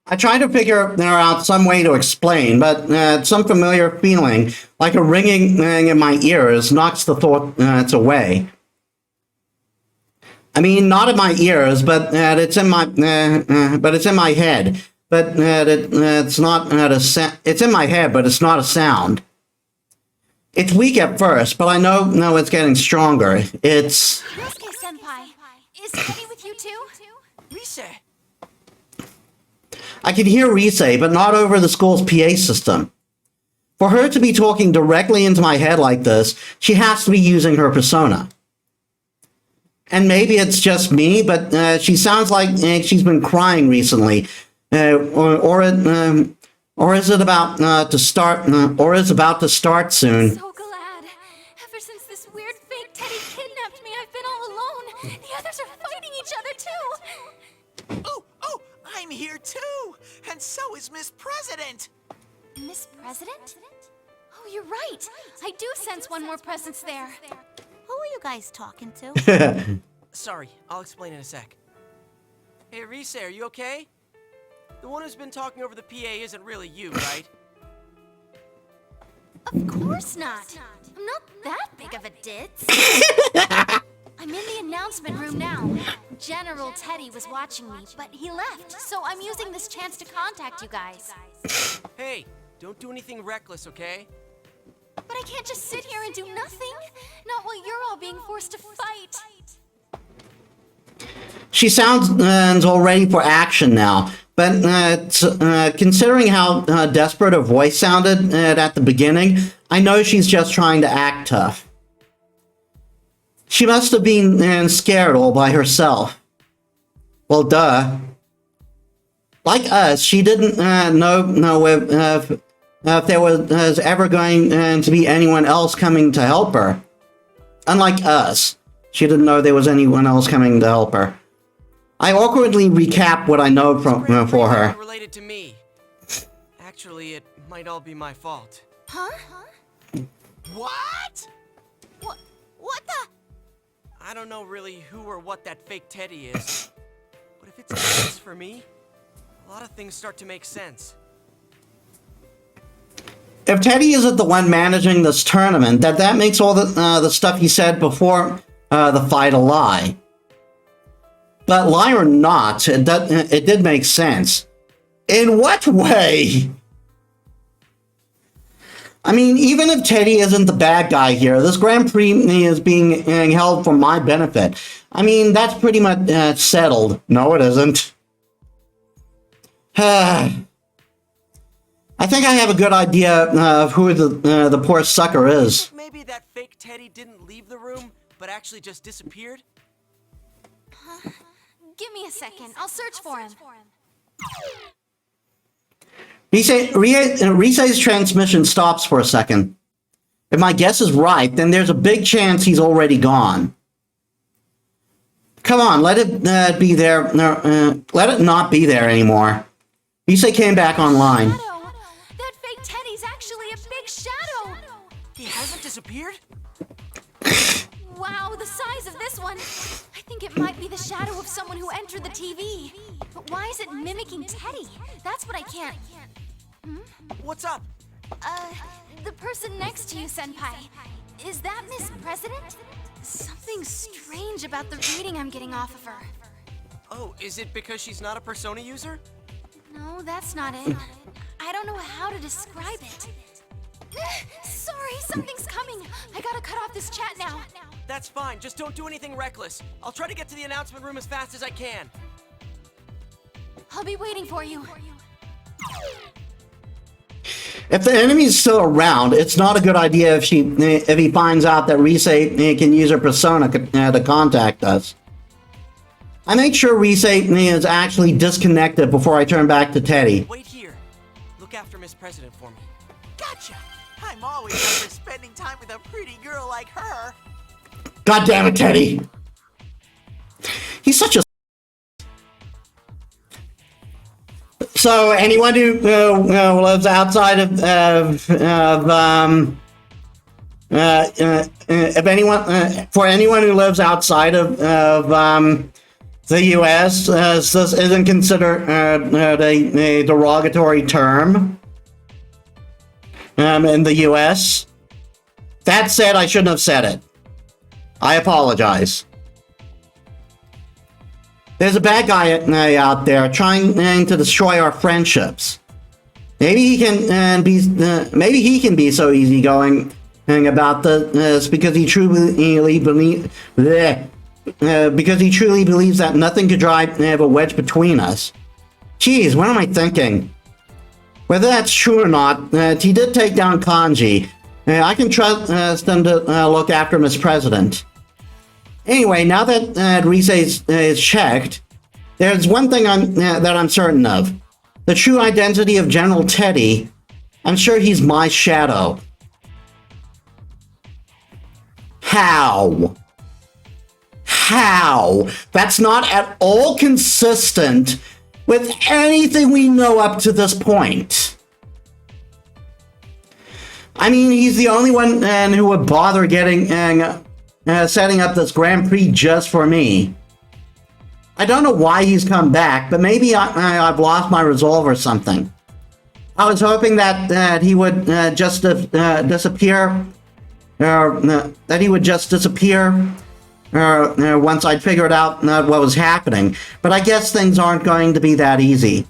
I tried to figure out some way to explain, but some familiar feeling, like a ringing in my ears, knocks the thoughts away. I mean, not in my ears, but it's in my head. But it's not it's in my head, but it's not a sound. It's weak at first, but I know it's getting stronger. It's Yosuke-senpai, is Teddy with you too? Rise! I can hear Rise, but not over the school's PA system. For her to be talking directly into my head like this, she has to be using her persona. And maybe it's just me, but she sounds like she's been crying recently, or is it about to start, or is about to start soon. So glad. Ever since this weird fake Teddy kidnapped me, I've been all alone. The others are fighting each other too. Oh, I'm here too. And so is Miss President. Miss President? Oh, you're right. I do sense one more presence there. Who are you guys talking to? Sorry, I'll explain in a sec. Hey, Rise, are you okay? The one who's been talking over the PA isn't really you, right? Of course not. I'm not that big of a ditz. I'm in the announcement room now. General Teddy was watching me, but he left, so I'm using this chance to contact you guys. Hey, don't do anything reckless, okay? But I can't just sit here and do nothing. Not while you're all being forced to fight. She sounds all ready for action now, but considering how desperate her voice sounded at the beginning, I know she's just trying to act tough. She must have been scared all by herself. Well, duh. Like us, she didn't know if there was ever going to be anyone else coming to help her. Unlike us, she didn't know there was anyone else coming to help her. I awkwardly recap what I know for her. Related to me. Actually, it might all be my fault. Huh? What? What the? I don't know really who or what that fake Teddy is. But if it's a case for me, a lot of things start to make sense. If Teddy isn't the one managing this tournament, that makes all the stuff he said before the fight a lie. But lie or not, it did make sense. In what way? I mean, even if Teddy isn't the bad guy here, this Grand Prix is being held for my benefit. I mean, that's pretty much settled. No, it isn't. I think I have a good idea of who the poor sucker is. Maybe that fake Teddy didn't leave the room, but actually just disappeared? Give me a second. I'll search for him. Risei's transmission stops for a second. If my guess is right, then there's a big chance he's already gone. Come on, let it be there. Let it not be there anymore. Risei came back online. Shadow! That fake Teddy's actually a big shadow! He hasn't disappeared? Wow, the size of this one! I think it might be the shadow of someone who entered the TV. But why is it mimicking Teddy? That's what I can't... What's up? The person next to you, Senpai. Is that Miss President? Something strange about the reading I'm getting off of her. Oh, is it because she's not a Persona user? No, that's not it. I don't know how to describe it. Sorry, something's coming. I gotta cut off this chat now. That's fine, just don't do anything reckless. I'll try to get to the announcement room as fast as I can. I'll be waiting for you. If the enemy's still around, it's not a good idea if he finds out that Risei can use her persona to contact us. I make sure Risei is actually disconnected before I turn back to Teddy. Wait here. Look after Miss President for me. Gotcha! I'm always up for spending time with a pretty girl like her. God damn it, Teddy! He's such a... So, anyone who lives outside of if anyone, for anyone who lives outside of the U.S., this isn't considered a derogatory term in the U.S. That said, I shouldn't have said it. I apologize. There's a bad guy out there trying to destroy our friendships. Maybe he can be so easygoing about this because he truly believes that nothing could drive a wedge between us. Jeez, what am I thinking? Whether that's true or not, he did take down Kanji. I can trust them to look after Miss President. Anyway, now that Risei is checked, there's one thing that I'm certain of. The true identity of General Teddy. I'm sure he's my shadow. How? How? That's not at all consistent with anything we know up to this point. I mean, he's the only one who would bother setting up this Grand Prix just for me. I don't know why he's come back, but maybe I've lost my resolve or something. I was hoping that he would just disappear, that he would just disappear once I'd figured out what was happening. But I guess things aren't going to be that easy.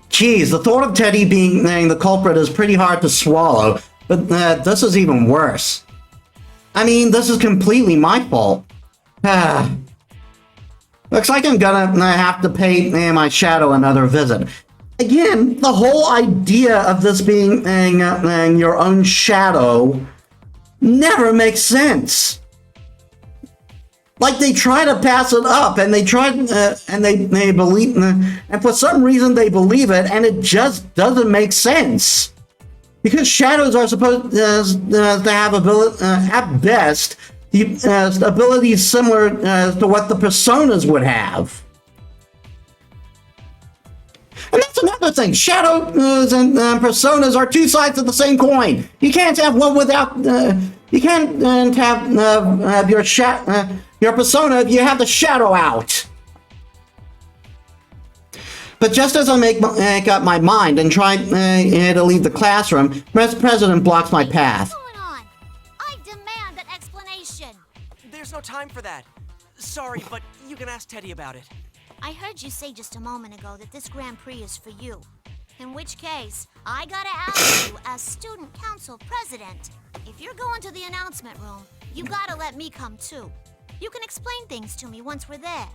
Geez, the thought of Teddy being the culprit is pretty hard to swallow, but this is even worse. I mean, this is completely my fault. Looks like I'm gonna have to pay my shadow another visit. Again, the whole idea of this being your own shadow never makes sense. Like they try to pass it up, and they try, and they believe, and for some reason they believe it, and it just doesn't make sense. Because shadows are supposed to have at best, abilities similar to what the personas would have. And that's another thing. Shadows and personas are two sides of the same coin. You can't have one without. You can't have your persona if you have the shadow out. But just as I make up my mind and try to leave the classroom, Mr. President blocks my path. What's going on? I demand an explanation. There's no time for that. Sorry, but you can ask Teddy about it. I heard you say just a moment ago that this Grand Prix is for you. In which case, I gotta ask you as student council president, if you're going to the announcement room, you gotta let me come too. You can explain things to me once we're there.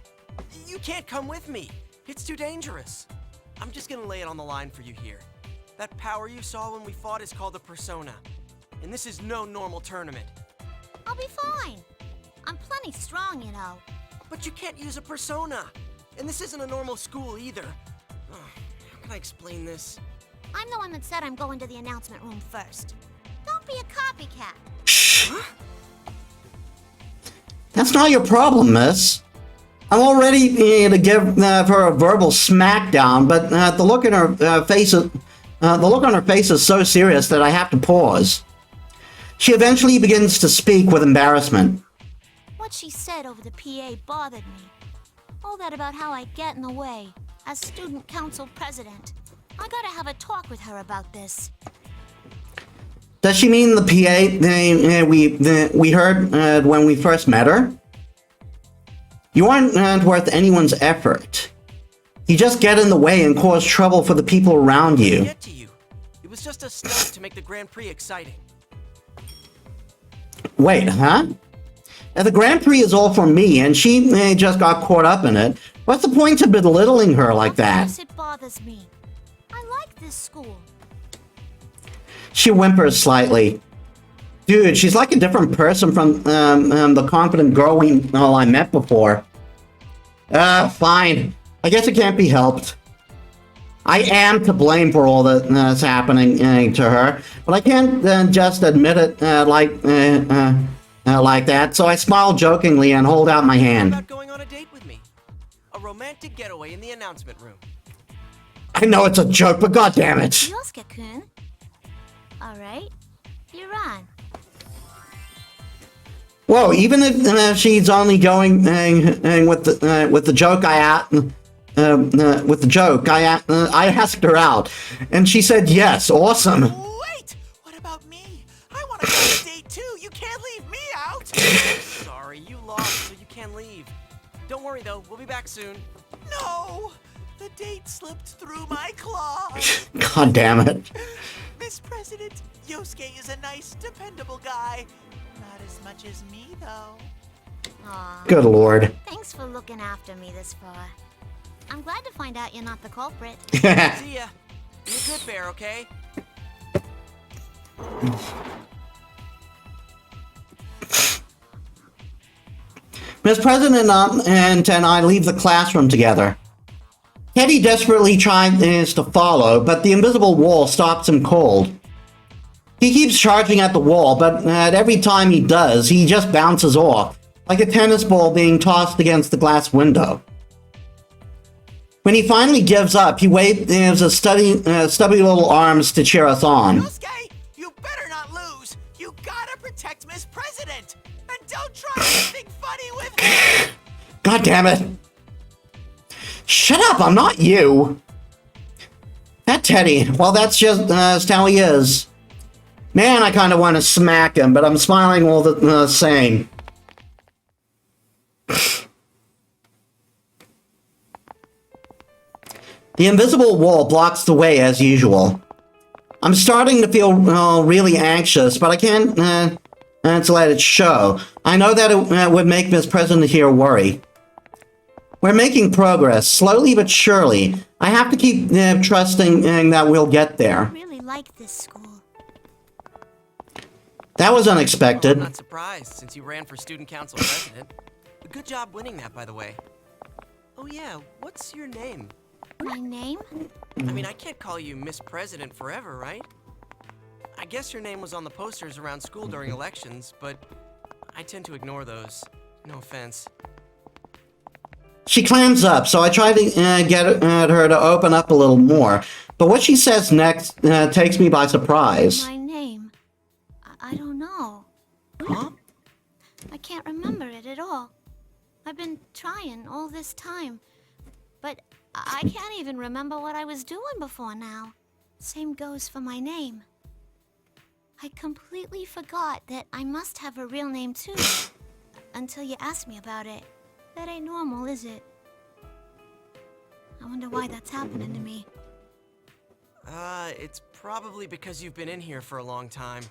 You can't come with me. It's too dangerous. I'm just gonna lay it on the line for you here. That power you saw when we fought is called a persona. And this is no normal tournament. I'll be fine. I'm plenty strong, you know. But you can't use a persona. And this isn't a normal school either. How can I explain this? I'm the one that said I'm going to the announcement room first. Don't be a copycat. Huh? That's not your problem, miss. I'm all ready to give her a verbal smackdown, but the look in her face, the look on her face is so serious that I have to pause. She eventually begins to speak with embarrassment. What she said over the PA bothered me. All that about how I get in the way as student council president. I gotta have a talk with her about this. Does she mean the PA we heard when we first met her? You aren't worth anyone's effort. You just get in the way and cause trouble for the people around you. Get to you. It was just a stunt to make the Grand Prix exciting. Wait, huh? If the Grand Prix is all for me and she just got caught up in it, what's the point of belittling her like that? Of course it bothers me. I like this school. She whimpers slightly. Dude, she's like a different person from the confident girl I met before. Fine. I guess it can't be helped. I am to blame for all that's happening to her, but I can't just admit it like that, so I smile jokingly and hold out my How hand. about going on a date with me? A romantic getaway in the announcement room. I know it's a joke, but goddammit. Yosuke-kun. Alright, you're on. Whoa, even if she's only going with the joke I asked her out, and she said yes. Awesome. Wait! What about me? I want to go on a date too. You can't leave me out. Sorry, you lost, so you can't leave. Don't worry though, we'll be back soon. No! The date slipped through my claws. God damn it. Miss President, Yosuke is a nice, dependable guy. Not as much as me, though. Aw. Good lord. Thanks for looking after me this far. I'm glad to find out you're not the culprit. See ya. Be a good bear, okay? Miss President and I leave the classroom together. Teddy desperately tries to follow, but the invisible wall stops him cold. He keeps charging at the wall, but every time he does, he just bounces off, like a tennis ball being tossed against the glass window. When he finally gives up, he waves his stubby little arms to cheer us on. Yosuke, you better not lose. You gotta protect Miss President. And don't try anything funny with me. God damn it. Shut up, I'm not you. That Teddy, well, that's just how he is. Man, I kind of want to smack him, but I'm smiling all the same. The invisible wall blocks the way as usual. I'm starting to feel really anxious, but I can't to let it show. I know that it would make Miss President here worry. We're making progress, slowly but surely. I have to keep trusting that we'll get I there. really like this school. That was Well, I'm unexpected. not surprised, since you ran for student council president. Good job winning that, by the way. Oh yeah, what's your name? My name? I mean, I can't call you Miss President forever, right? I guess your name was on the posters around school during elections, but I tend to ignore those. No offense. She clams up, so I try to get her to open up a little more. But what she says next takes me by surprise. My name? I don't know. Huh? I can't remember it at all. I've been trying all this time, but I can't even remember what I was doing before now. Same goes for my name. I completely forgot that I must have a real name too, until you asked me about it. That ain't normal, is it? I wonder why that's happening to me. It's probably because you've been in here for a long time.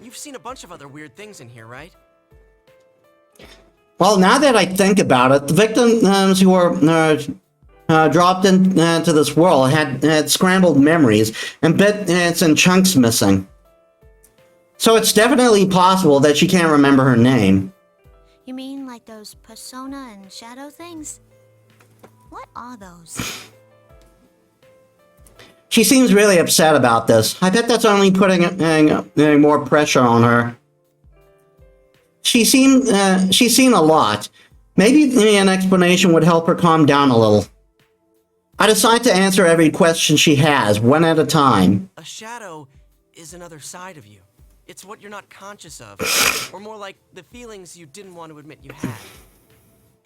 You've seen a bunch of other weird things in here, right? Well, now that I think about it, the victims who were dropped into this world had scrambled memories and bits and chunks missing. So it's definitely possible that she can't remember her name. You mean like those persona and shadow things? What are those? She seems really upset about this. I bet that's only putting more pressure on her. She's seen a lot. Maybe an explanation would help her calm down a little. I decide to answer every question she has, one at a time. A shadow is another side of you. It's what you're not conscious of, or more like the feelings you didn't want to admit you had.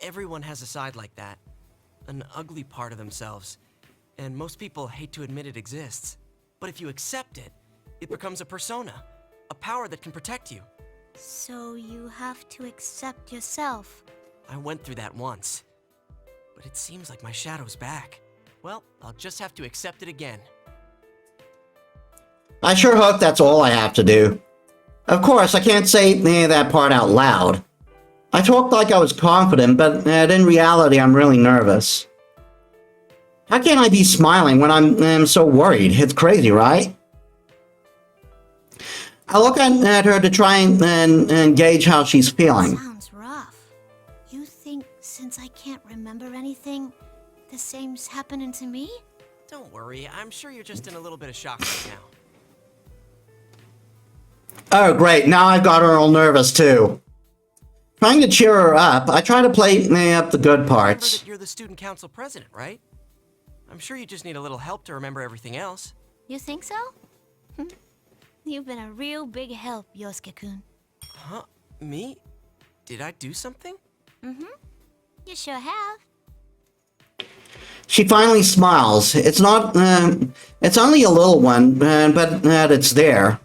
Everyone has a side like that, an ugly part of themselves, and most people hate to admit it exists. But if you accept it, it becomes a persona, a power that can protect you. So you have to accept yourself. I went through that once, but it seems like my shadow's back. Well, I'll just have to accept it again. I sure hope that's all I have to do. Of course, I can't say that part out loud. I talked like I was confident, but in reality, I'm really nervous. How can I be smiling when I'm so worried? It's crazy, right? I look at her to try and gauge how she's feeling. Sounds rough. You think since I can't remember anything, the same's happening to me? Don't worry, I'm sure you're just in a little bit of shock right now. Oh, great. Now I've got her all nervous, too. Trying to cheer her up, I try to play up the good Remember parts. that you're the student council president, right? I'm sure you just need a little help to remember everything else. You think so? You've been a real big help, Yosuke-kun. Huh? Me? Did I do something? You sure have. She finally smiles. It's not, it's only a little one, but it's there.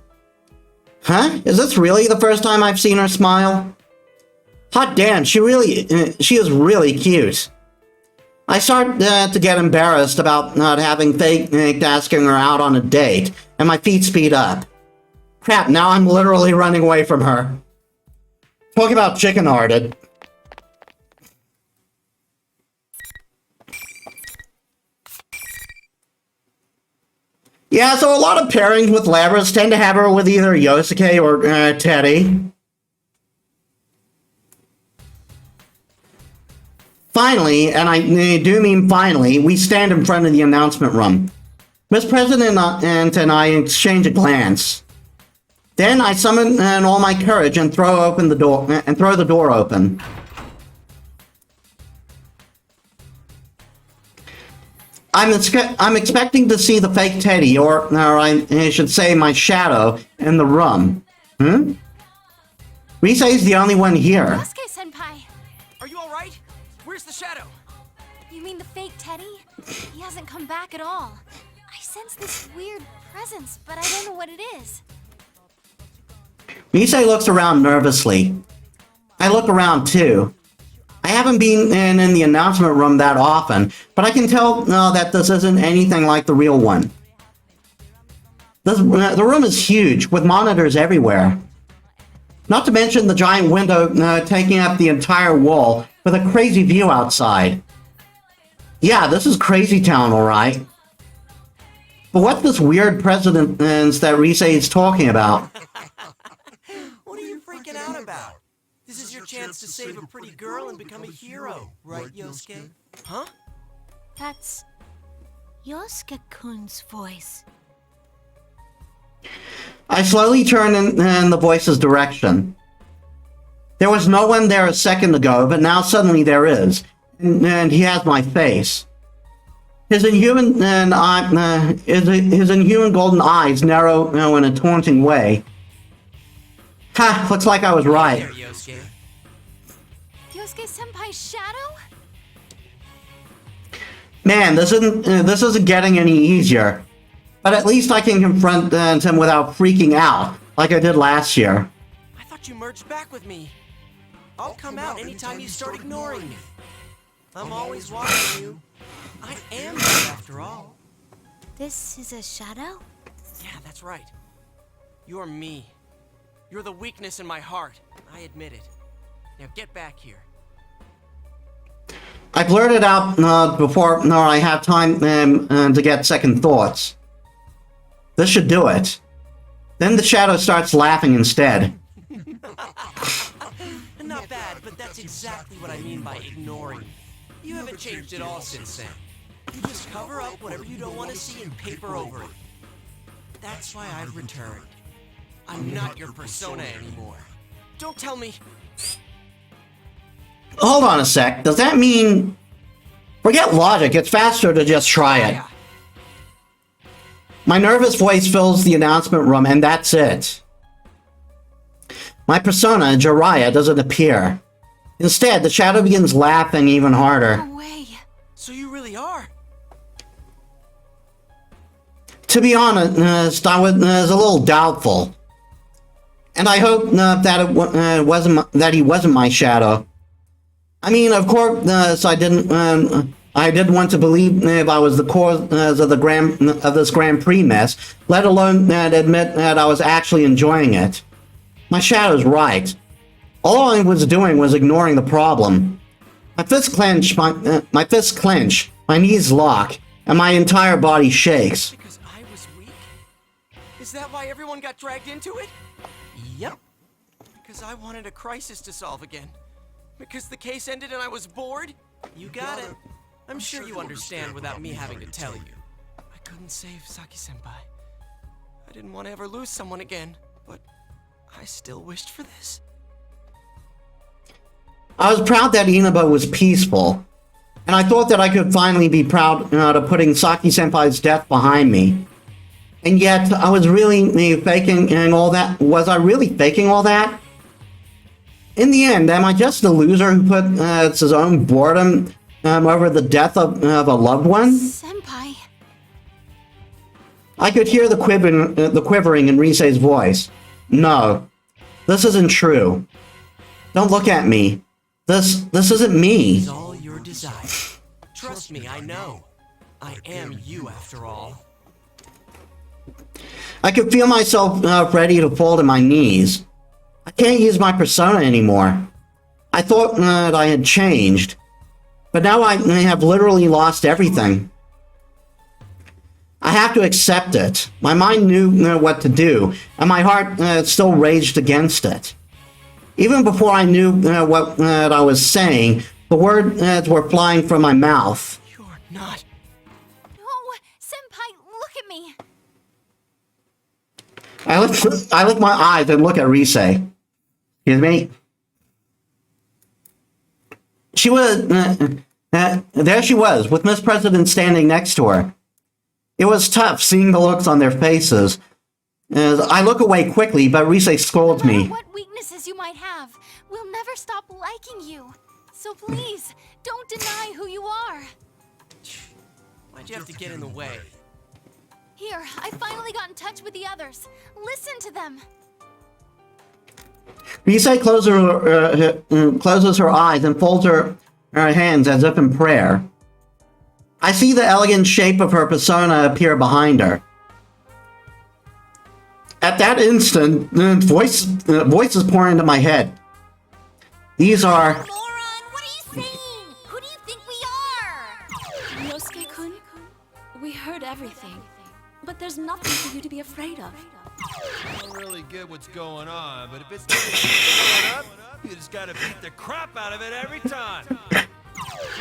Huh? Is this really the first time I've seen her smile? Hot damn, she is really cute. I start to get embarrassed about not having faked asking her out on a date, and my feet speed up. Crap, now I'm literally running away from her. Talk about chicken-hearted. Yeah, so a lot of pairings with Labrys tend to have her with either Yosuke or Teddy. Finally, and I do mean finally, we stand in front of the announcement room. Miss President and I exchange a glance. Then I summon all my courage and throw the door open. I'm expecting to see the fake Teddy, or I should say my shadow, in the room. Risei's the only one here. Yosuke-senpai! Are you alright? Where's the shadow? You mean the fake Teddy? He hasn't come back at all. I sense this weird presence, but I don't know what it is. Risei looks around nervously. I look around too. I haven't been in the announcement room that often, but I can tell that this isn't anything like the real one. The room is huge, with monitors everywhere. Not to mention the giant window taking up the entire wall, with a crazy view outside. Yeah, this is Crazy Town, alright. But what's this weird precedence that Risei is talking about? chance to save a pretty girl and become a hero, right, Yosuke? Huh? That's Yosuke-kun's voice. I slowly turned in the voice's direction. There was no one there a second ago, but now suddenly there is, and he has my face. His inhuman his inhuman golden eyes narrow in a taunting way. Ha! Looks like I was right. There, Yosuke. Yosuke-senpai's shadow? Man, this isn't getting any easier. But at least I can confront him without freaking out, like I did last year. I thought you merged back with me. I'll come out anytime you start ignoring me. I'm always watching you. I am you, after all. This is a shadow? Yeah, that's right. You're me. You're the weakness in my heart. I admit it. Now get back here. I blurted out before I have time to get second thoughts. This should do it. Then the shadow starts laughing instead. Not bad, but that's exactly what I mean by ignoring. You haven't changed at all since then. You just cover up whatever you don't want to see and paper over it. That's why I've returned. I'm not your persona anymore. Don't tell me. Hold on a sec. Does that mean... Forget logic. It's faster to just try it. Yeah. My nervous voice fills the announcement room, and that's it. My persona, Jiraiya, doesn't appear. Instead, the shadow begins laughing even harder. No way. So you really are? To be honest, I was a little doubtful. And I hope that he wasn't my shadow. I mean, of course, I didn't want to believe if I was the cause of this Grand Prix mess, let alone admit that I was actually enjoying it. My shadow's right. All I was doing was ignoring the problem. My fists clench, my knees lock, and my entire body shakes. Because I was weak? Is that why everyone got dragged into it? Yep. Because I wanted a crisis to solve again. Because the case ended and I was bored? You got it. I'm sure you understand without me having to tell you. I couldn't save Saki-senpai. I didn't want to ever lose someone again, but I still wished for this. I was proud that Inaba was peaceful, and I thought that I could finally be proud of putting Saki-senpai's death behind me. And yet, I was really faking all that. Was I really faking all that? In the end, am I just the loser who put his own boredom over the death of a loved one? Senpai. I could hear the quivering in Risei's voice. No, this isn't true. Don't look at me. This isn't me. It's all your desire. Trust me, I know. I am you after all. I could feel myself ready to fall to my knees. I can't use my persona anymore. I thought that I had changed, but now I have literally lost everything. I have to accept it. My mind knew what to do, and my heart still raged against it. Even before I knew what I was saying, the words were flying from my mouth. You're not. No, Senpai, look at me. I lift my eyes and look at Risei. Excuse me? She was... there she was, with Miss President standing next to her. It was tough seeing the looks on their faces. I look away quickly, but Risei scolds No matter me. what weaknesses you might have, we'll never stop liking you. So please, don't deny who you are. Why'd you have to get in the way? Here, I finally got in touch with the others. Listen to them. Risei closes her eyes and folds her hands as if in prayer. I see the elegant shape of her persona appear behind her. At that instant, voices pour into my head. These are... Moron, what are you saying? Who do you think we are? Yosuke-kun, we heard everything. But there's nothing for you to be afraid of. I don't really get what's going on, but if it's going up, You just gotta beat the crap out of it every time. We're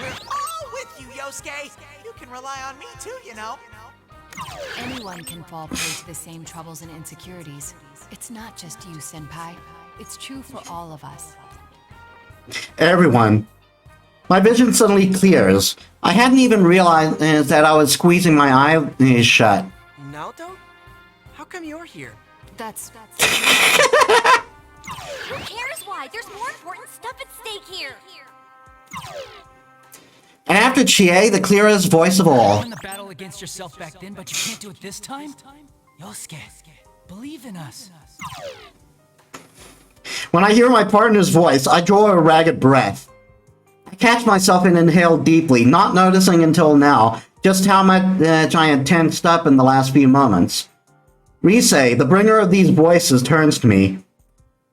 all with you, Yosuke. You can rely on me too, you know. Anyone can fall prey to the same troubles and insecurities. It's not just you, Senpai. It's true for all of us. Everyone. My vision suddenly clears. I hadn't even realized that I was squeezing my eyes shut. Naoto? How come you're here? That's... Who cares why? There's more important stuff at stake here. And after Chie, the clearest voice of all. You won the battle against yourself back then, but you can't do it this time? Yosuke, believe in us. When I hear my partner's voice, I draw a ragged breath. I catch myself and inhale deeply, not noticing until now just how much I had tensed up in the last few moments. Rise, the bringer of these voices, turns to me.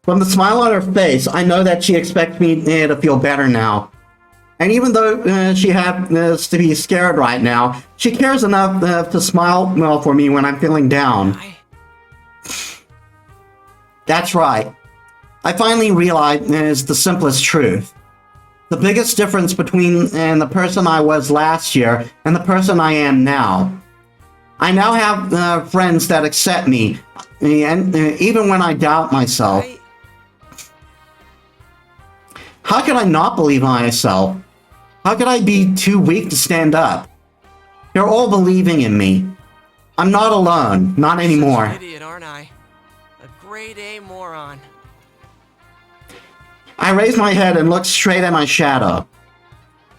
From the smile on her face, I know that she expects me to feel better now. And even though she happens to be scared right now, she cares enough to smile for me when I'm feeling down. That's right. I finally realized the simplest truth. The biggest difference between the person I was last year and the person I am now. I now have friends that accept me, and even when I doubt myself. How could I not believe in myself? How could I be too weak to stand up? They're all believing in me. I'm not alone, not anymore. Such an idiot, aren't I? A grade A moron. I raise my head and look straight at my shadow.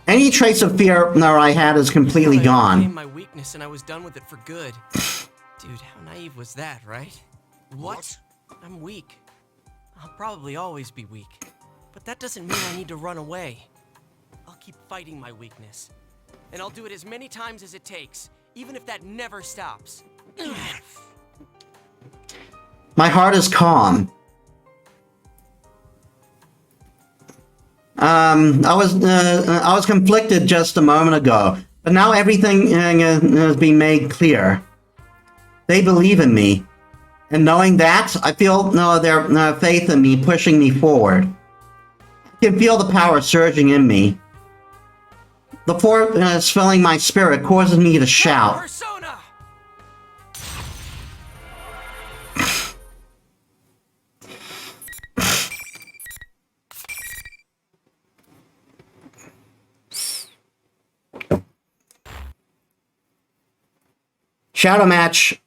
Any trace of fear I had is completely I gone. overcame my weakness and I was done with it for good. Dude, how naive was that, right? What? I'm weak. I'll probably always be weak. But that doesn't mean I need to run away. I'll keep fighting my weakness. And I'll do it as many times as it takes, even if that never stops. My heart is calm. I was conflicted just a moment ago, but now everything has been made clear. They believe in me, and knowing that, I feel their faith in me pushing me forward. I can feel the power surging in me. The force filling my spirit causes me to shout. Persona! Shadow match.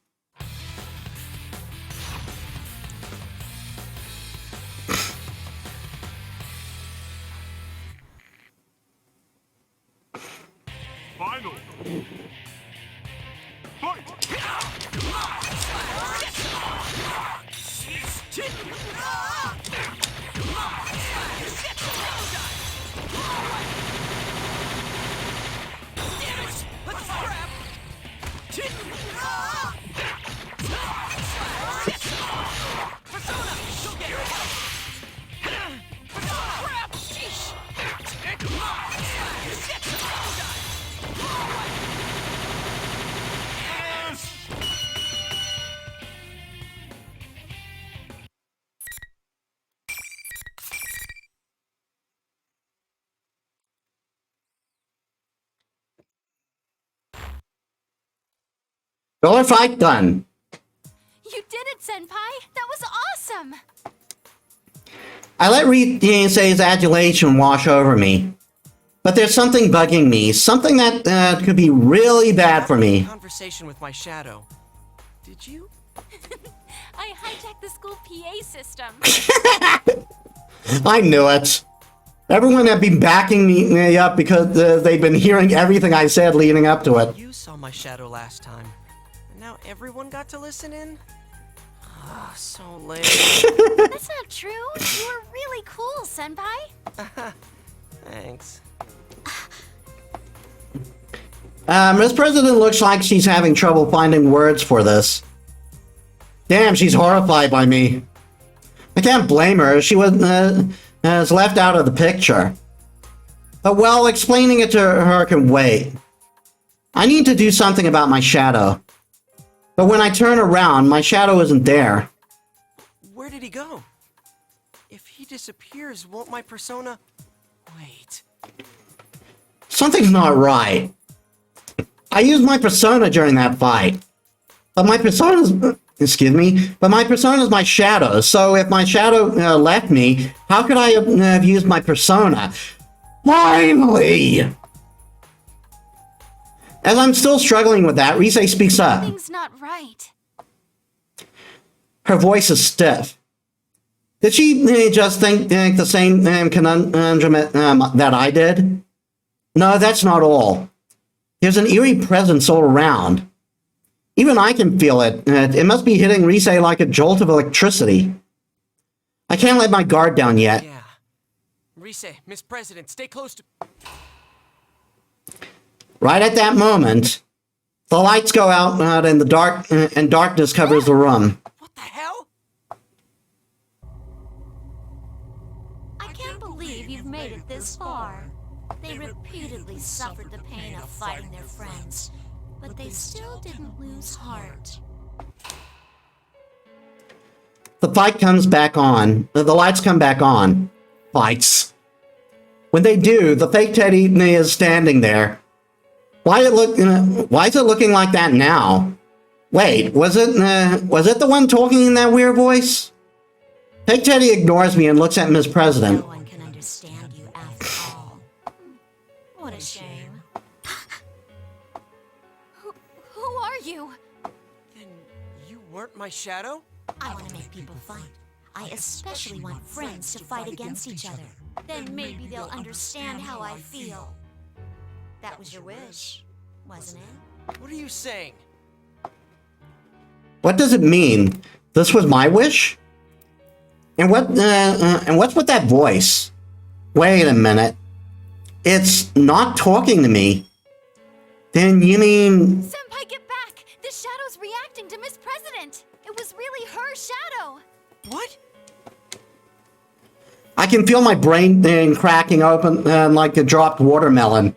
Final. Fight! Filler fight done. You did it, Senpai! That was awesome! I let Rise's adulation wash over me. But there's something bugging me, something that could be really bad for me. Conversation with my shadow. Did you? I hijacked the school PA system. I knew it. Everyone had been backing me up because they've been hearing everything I said leading up to it. You saw my shadow last time. And now everyone got to listen in? Ah, so lame. That's not true. You were really cool, Senpai. Thanks. Miss President looks like she's having trouble finding words for this. Damn, she's horrified by me. I can't blame her. She was left out of the picture. But well, explaining it to her can wait. I need to do something about my shadow. But when I turn around, my shadow isn't there. Where did he go? If he disappears, won't my persona... Wait. Something's not right. I used my persona during that fight. But my persona's... Excuse me. But my persona's my shadow. So if my shadow left me, how could I have used my persona? Finally! As I'm still struggling with that, Rise speaks up. Something's not right. Her voice is stiff. Did she just think the same conundrum that I did? No, that's not all. There's an eerie presence all around. Even I can feel it. It must be hitting Rise like a jolt of electricity. I can't let my guard down yet. Yeah. Rise, Miss President, stay close to... Right at that moment, the lights go out in the dark, and darkness covers the room. What the hell? I can't believe you've made it this far. They repeatedly suffered the pain of fighting their friends, but they still didn't lose heart. The fight comes back on. The lights come back on. Fights. When they do, the fake Teddy is standing there. Why is it looking like that now? Wait, was it the one talking in that weird voice? Fake Teddy ignores me and looks at Ms. President. No one can understand you after all. What a shame. Who are you? Then you weren't my shadow? I want to make people fight. I especially want friends to fight against each other. Then maybe they'll understand how I feel. That was your wish, wasn't it? What are you saying? What does it mean? This was my wish? And what's with that voice? Wait a minute. It's not talking to me. Then you mean... Senpai, get back! The shadow's reacting to Miss President! It was really her shadow! What? I can feel my brain cracking open like a dropped watermelon.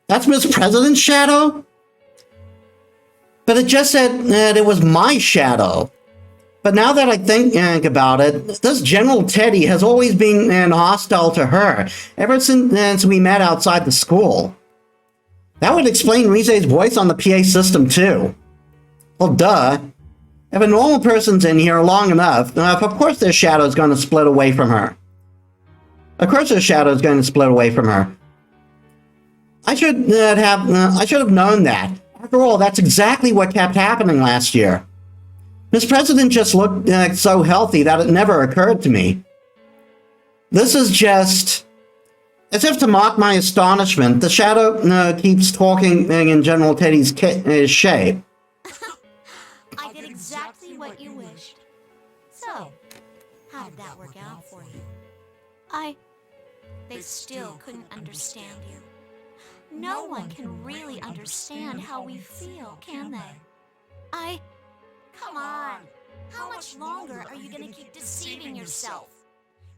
That's Miss President's shadow? But it just said that it was my shadow. But now that I think about it, this General Teddy has always been hostile to her, ever since we met outside the school. That would explain Rise's voice on the PA system too. Well, duh. If a normal person's in here long enough, of course their shadow's going to split away from her. Of course their shadow's going to split away from her. I should have known that. After all, that's exactly what kept happening last year. Miss President just looked so healthy that it never occurred to me. This is just... As if to mock my astonishment, the shadow keeps talking in General Teddy's shape. I did exactly what you wished. So, how did that work out for you? They still couldn't understand you. No one can really understand how we feel, can they? Come on. How much longer are you gonna keep deceiving yourself?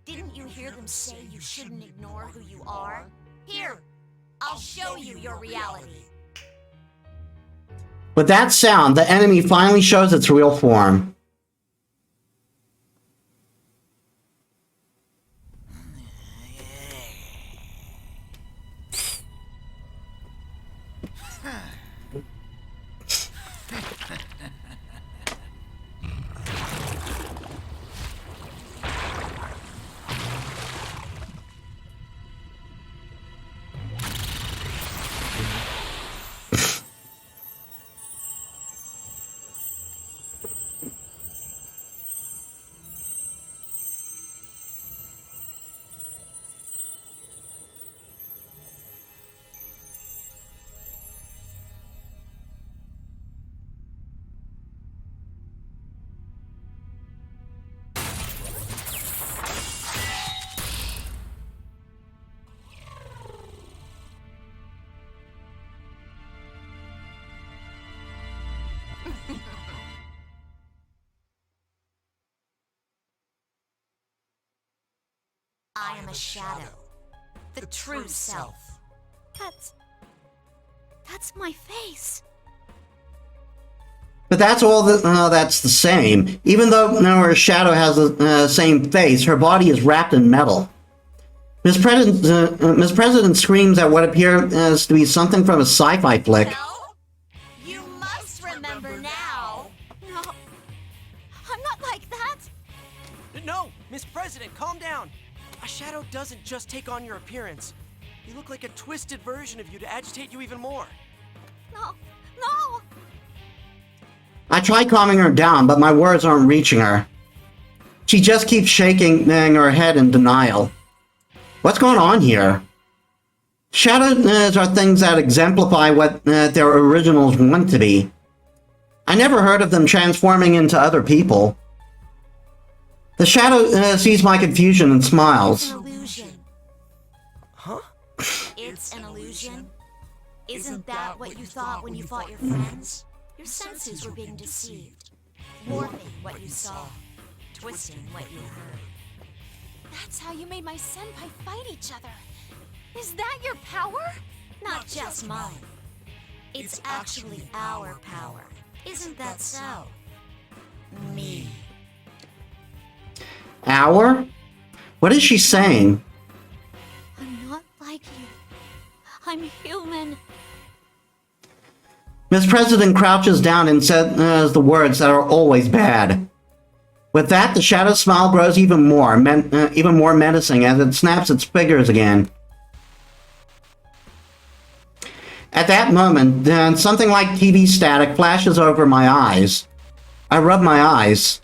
Didn't you hear them say you shouldn't ignore who you are? Here, I'll show you your reality. With that sound, the enemy finally shows its real form. I am a shadow. The true self. That's my face. But that's that's the same. Even though her shadow has the same face, her body is wrapped in metal. Miss President screams at what appears to be something from a sci-fi flick. No? You must remember now. No, I'm not like that. No, Miss President, calm down. A shadow doesn't just take on your appearance. You look like a twisted version of you to agitate you even more. No, no. I try calming her down, but my words aren't reaching her. She just keeps shaking her head in denial. What's going on here? Shadows are things that exemplify what their originals want to be. I never heard of them transforming into other people. The shadow sees my confusion and smiles. It's an illusion. Huh? It's an illusion. Isn't that what you thought when you fought your friends? Your senses were being deceived, warping what you saw, twisting what you heard. That's how you made my senpai fight each other. Is that your power? Not just mine. It's actually our power. Isn't that so? Me. Our? What is she saying? I'm not like you. I'm human. Miss President crouches down and says the words that are always bad. With that, the shadow smile grows even more menacing as it snaps its fingers again. At that moment, something like TV static flashes over my eyes. I rub my eyes.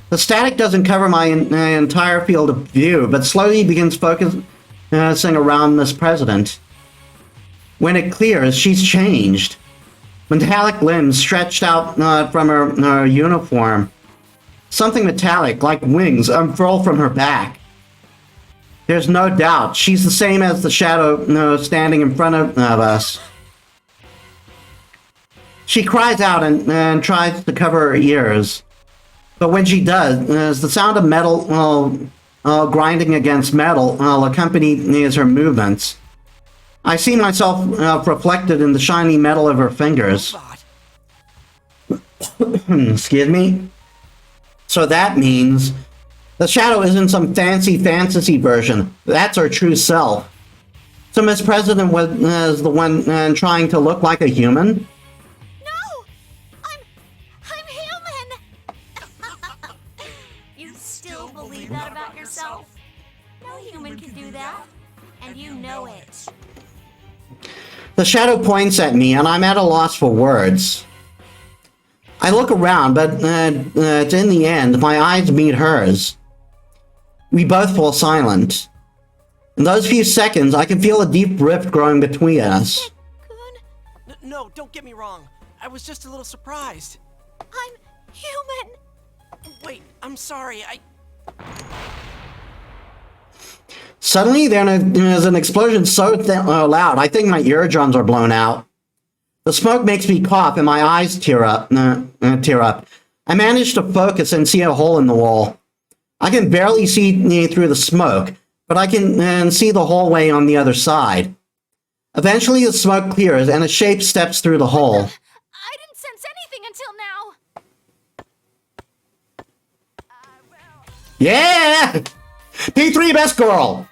The static doesn't cover my entire field of view, but slowly begins focusing around Miss President. When it clears, she's changed. Metallic limbs stretched out from her uniform. Something metallic, like wings, unfurl from her back. There's no doubt she's the same as the shadow standing in front of us. She cries out and tries to cover her ears. But when she does, the sound of metal grinding against metal accompanies her movements. I see myself reflected in the shiny metal of her fingers. Excuse me? So that means the shadow isn't some fancy fantasy version. That's her true self. So Miss President was the one trying to look like a human? No! I'm human! You still believe that about yourself? No human can do that. And you know it. The shadow points at me, and I'm at a loss for words. I look around, but in the end, my eyes meet hers. We both fall silent. In those few seconds, I can feel a deep rift growing between us. No, don't get me wrong. I was just a little surprised. I'm human! Wait, I'm sorry, Suddenly, there's an explosion so loud, I think my eardrums are blown out. The smoke makes me cough and my eyes tear up. I manage to focus and see a hole in the wall. I can barely see through the smoke, but I can see the hallway on the other side. Eventually, the smoke clears and a shape steps through the hole. I didn't sense anything until now. Yeah! P3 Best Girl!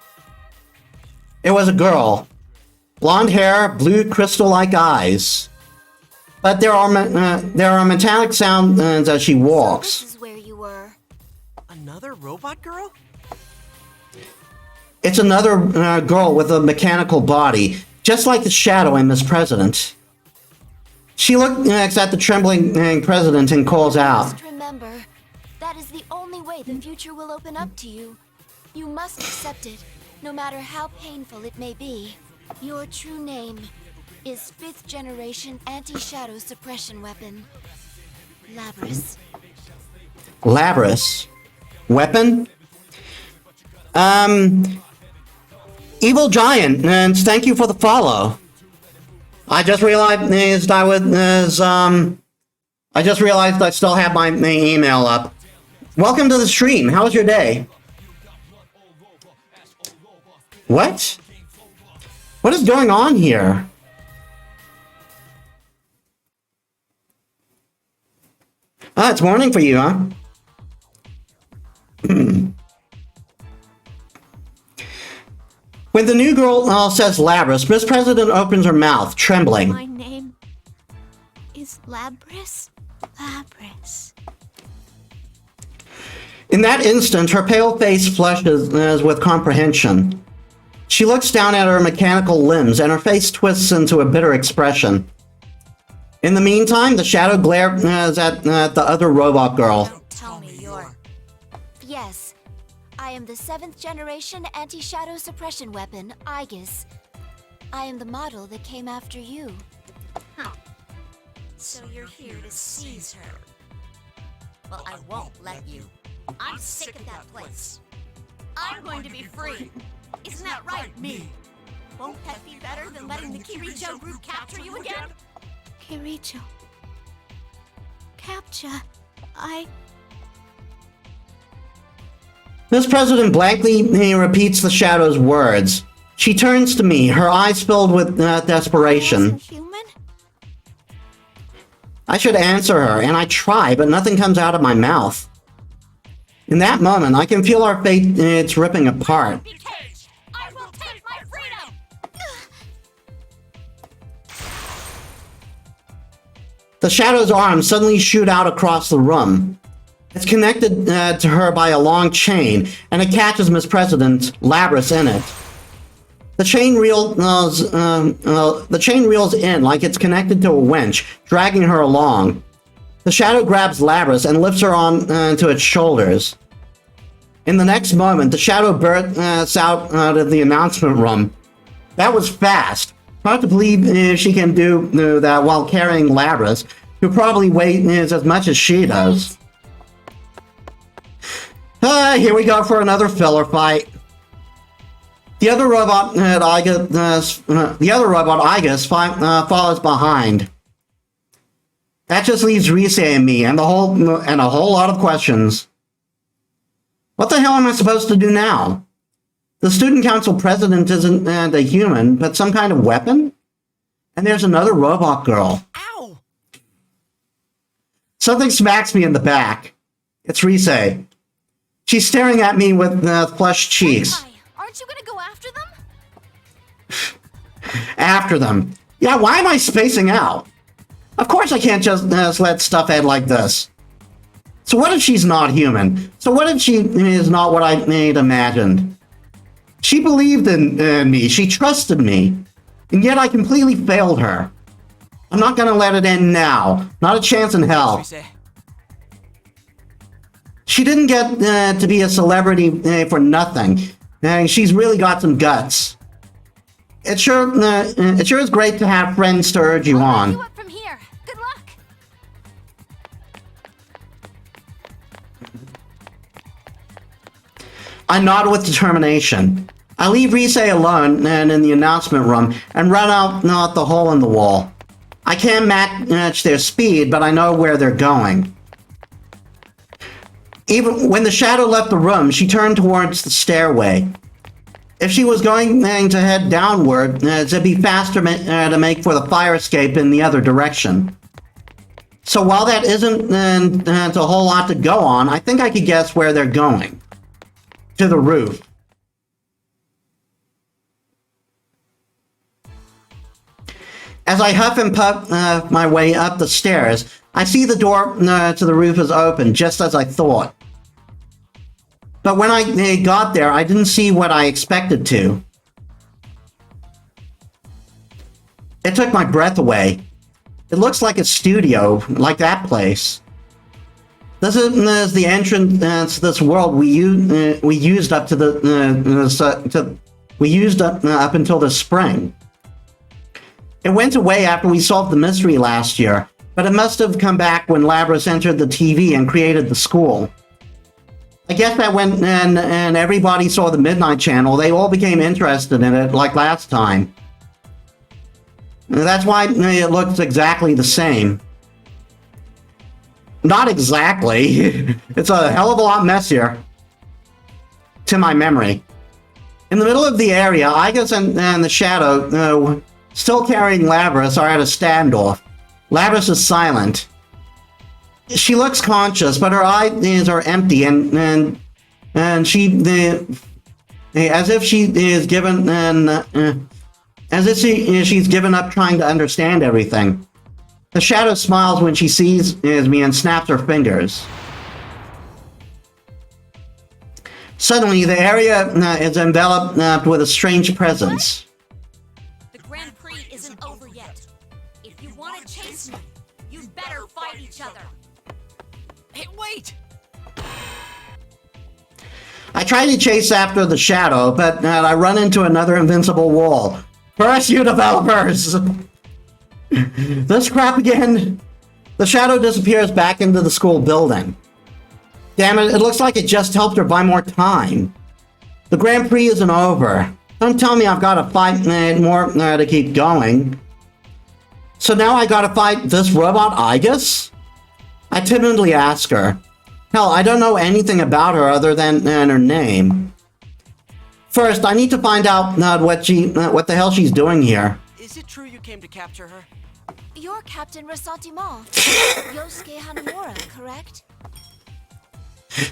It was a girl. Blonde hair, blue crystal-like eyes. But there are metallic sounds as she walks. So this is where you were. Another robot girl? It's another girl with a mechanical body, just like the shadow in Miss President. She looks at the trembling president and calls out. Just remember, that is the only way the future will open up to you. You must accept it, no matter how painful it may be. Your true name is 5th generation anti-shadow suppression weapon, Labris. Labris? Weapon? Evil Giant, and thank you for the follow. I just realized I still have my email up. Welcome to the stream. How was your day? What? What is going on here? Ah, it's morning for you, huh? When the new girl says Labras, Miss President opens her mouth, trembling. My name is Labras. Labras. In that instant, her pale face flushes with comprehension. She looks down at her mechanical limbs, and her face twists into a bitter expression. In the meantime, the shadow glares at the other robot girl. Don't tell me you're... Yes, I am the 7th generation anti-shadow suppression weapon, Aegis. I am the model that came after you. Huh. So you're here to seize her. Well, I won't let you. I'm sick of that place. I'm going to be free. Isn't that right, me? Won't that be better than letting the Kiricho group capture you again? Kiricho. Capture? Miss President blankly repeats the shadow's words. She turns to me, her eyes filled with desperation. Human? I should answer her, and I try, but nothing comes out of my mouth. In that moment, I can feel our fate it's ripping apart. I will take my freedom! The shadow's arms suddenly shoot out across the room. It's connected to her by a long chain, and it catches Miss President Labras in it. The chain reels in like it's connected to a winch, dragging her along. The shadow grabs Labras and lifts her onto its shoulders. In the next moment, the shadow bursts out of the announcement room. That was fast. Hard to believe she can do that while carrying Labras, who probably weighs as much as she does. Here we go for another filler fight. The other robot, Aegis, follows behind. That just leaves Rise and me, and a whole lot of questions. What the hell am I supposed to do now? The student council president isn't a human, but some kind of weapon? And there's another robot girl. Ow! Something smacks me in the back. It's Rise. She's staring at me with flushed cheeks. Hi, aren't you gonna go after them? After them. Yeah, why am I spacing out? Of course I can't just let stuff end like this. So what if she's not human? So what if she is not what I imagined? She believed in me. She trusted me. And yet I completely failed her. I'm not gonna let it end now. Not a chance in hell. She didn't get to be a celebrity for nothing. And she's really got some guts. It sure is great to have friends to urge you on. You up from here. Good luck. I nod with determination. I leave Rise alone and in the announcement room and run out the hole in the wall. I can't match their speed, but I know where they're going. Even when the shadow left the room, she turned towards the stairway. If she was going to head downward, it'd be faster to make for the fire escape in the other direction. So while that isn't a whole lot to go on, I think I could guess where they're going. To the roof. As I huff and puff my way up the stairs, I see the door to the roof is open, just as I thought. But when I got there, I didn't see what I expected to. It took my breath away. It looks like a studio, like that place. This is the entrance to this world we used up to up until the spring. It went away after we solved the mystery last year, but it must have come back when Labras entered the TV and created the school. I guess that when and everybody saw the Midnight Channel, they all became interested in it like last time. And that's why it looks exactly the same. Not exactly. It's a hell of a lot messier. To my memory. In the middle of the area, Aegis and the Shadow, still carrying Labras, are at a standoff. Labras is silent. She looks conscious, but her eyes are empty, and she as if she is given as if she's given up trying to understand everything. The shadow smiles when she sees me and snaps her fingers. Suddenly, the area is enveloped with a strange presence. The Grand Prix isn't over yet. If you want to chase me, you better fight each other. Hey, wait! I try to chase after the shadow, but I run into another invincible wall. Curse you, developers! This crap again! The shadow disappears back into the school building. Damn it, it looks like it just helped her buy more time. The Grand Prix isn't over. Don't tell me I've got to fight more to keep going. So now I gotta fight this robot Igus? I timidly ask her. Hell, I don't know anything about her other than her name. First, I need to find out what the hell she's doing here. Is it true you came to capture her? You're Captain Ressentiment, Yosuke Hanamura, correct?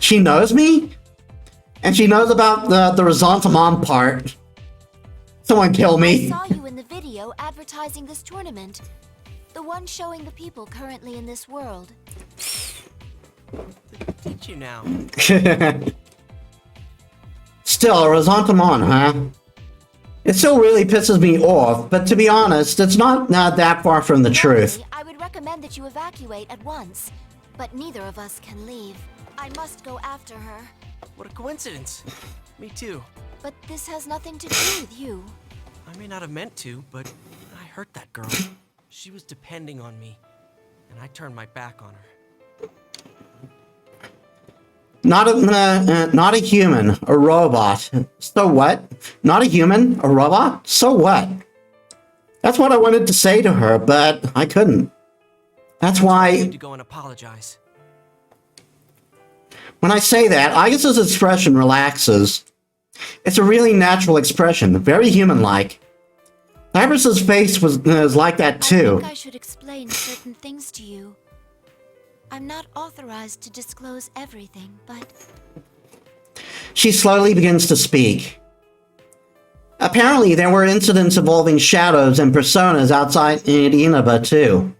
She knows me? And she knows about the Ressentiment part. Someone kill I me. saw you in the video advertising this tournament. The one showing the people currently in this world. Did you now? Still, Ressentiment, huh? It still really pisses me off, but to be honest, it's not that far from the truth. Normally, I would recommend that you evacuate at once, but neither of us can leave. I must go after her. What a coincidence. Me too. But this has nothing to do with you. I may not have meant to, but I hurt that girl. She was depending on me, and I turned my back on her. Not a human, a robot. So what? Not a human, a robot? So what? That's what I wanted to say to her, but I couldn't. That's I why... need to go and apologize. When I say that, Igus's expression relaxes. It's a really natural expression, very human-like. Labrys's face was like that I too. think I should explain certain things to you. I'm not authorized to disclose everything, but... She slowly begins to speak. Apparently, there were incidents involving shadows and personas outside Inaba too.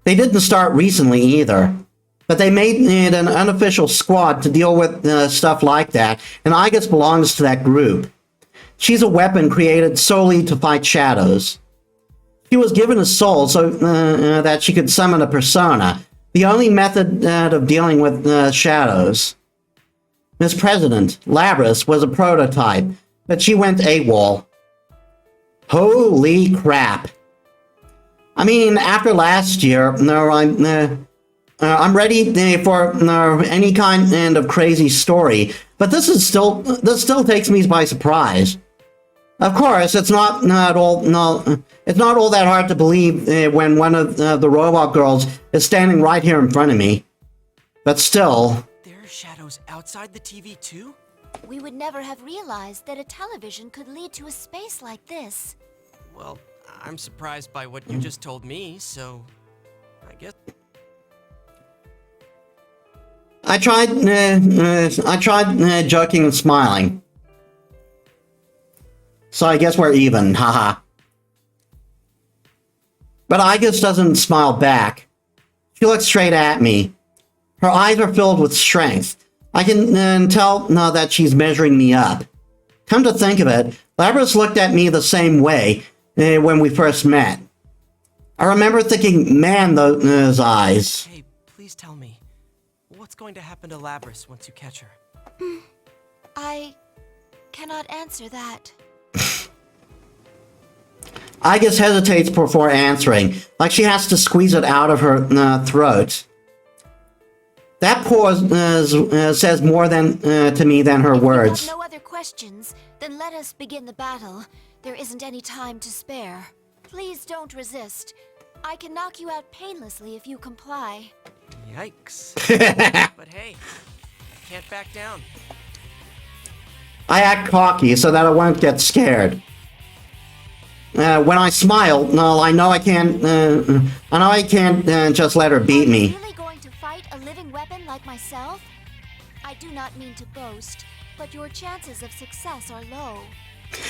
They didn't start recently either, but they made it an unofficial squad to deal with stuff like that, and Igus belongs to that group. She's a weapon created solely to fight shadows. She was given a soul so that she could summon a persona, the only method of dealing with shadows. Miss President, Labrys was a prototype, but she went AWOL. Holy crap. I mean, after last year, I'm ready for any kind of crazy story, but this still takes me by surprise. Of course, it's not all that hard to believe when one of the robot girls is standing right here in front of me. But still... There are shadows outside the TV too? We would never have realized that a television could lead to a space like this. Well, I'm surprised by what you just told me, so... I guess... I tried joking and smiling. So I guess we're even, haha. But Igus doesn't smile back. She looks straight at me. Her eyes are filled with strength. I can tell now that she's measuring me up. Come to think of it, Labrys looked at me the same way when we first met. I remember thinking, man, those eyes. Hey, please tell me, what's going to happen to Labrys once you catch her? I cannot answer that. Igus hesitates before answering, like she has to squeeze it out of her throat. That pause says more to me than her words. If you have no other questions, then let us begin the battle. There isn't any time to spare. Please don't resist. I can knock you out painlessly if you comply. Yikes. But hey, I can't back down. I act cocky so that I won't get scared. When I smile, I know I can't just let her beat Are you me. really going to fight a living weapon like myself? I do not mean to boast, but your chances of success are low.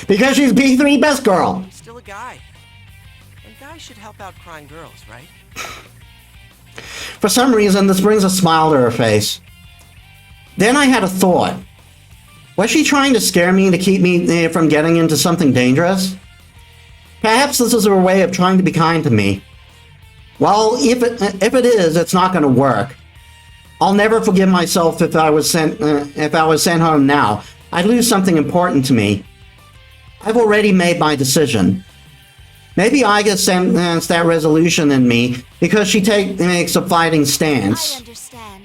Because she's B3 best girl. I'm still a guy. And guys should help out crying girls, right? For some reason, this brings a smile to her face. Then I had a thought. Was she trying to scare me to keep me from getting into something dangerous? Perhaps this is her way of trying to be kind to me. Well, if it is, it's not going to work. I'll never forgive myself if I was sent home now. I'd lose something important to me. I've already made my decision. Maybe Iga sensed that resolution in me because she makes a fighting I stance. understand.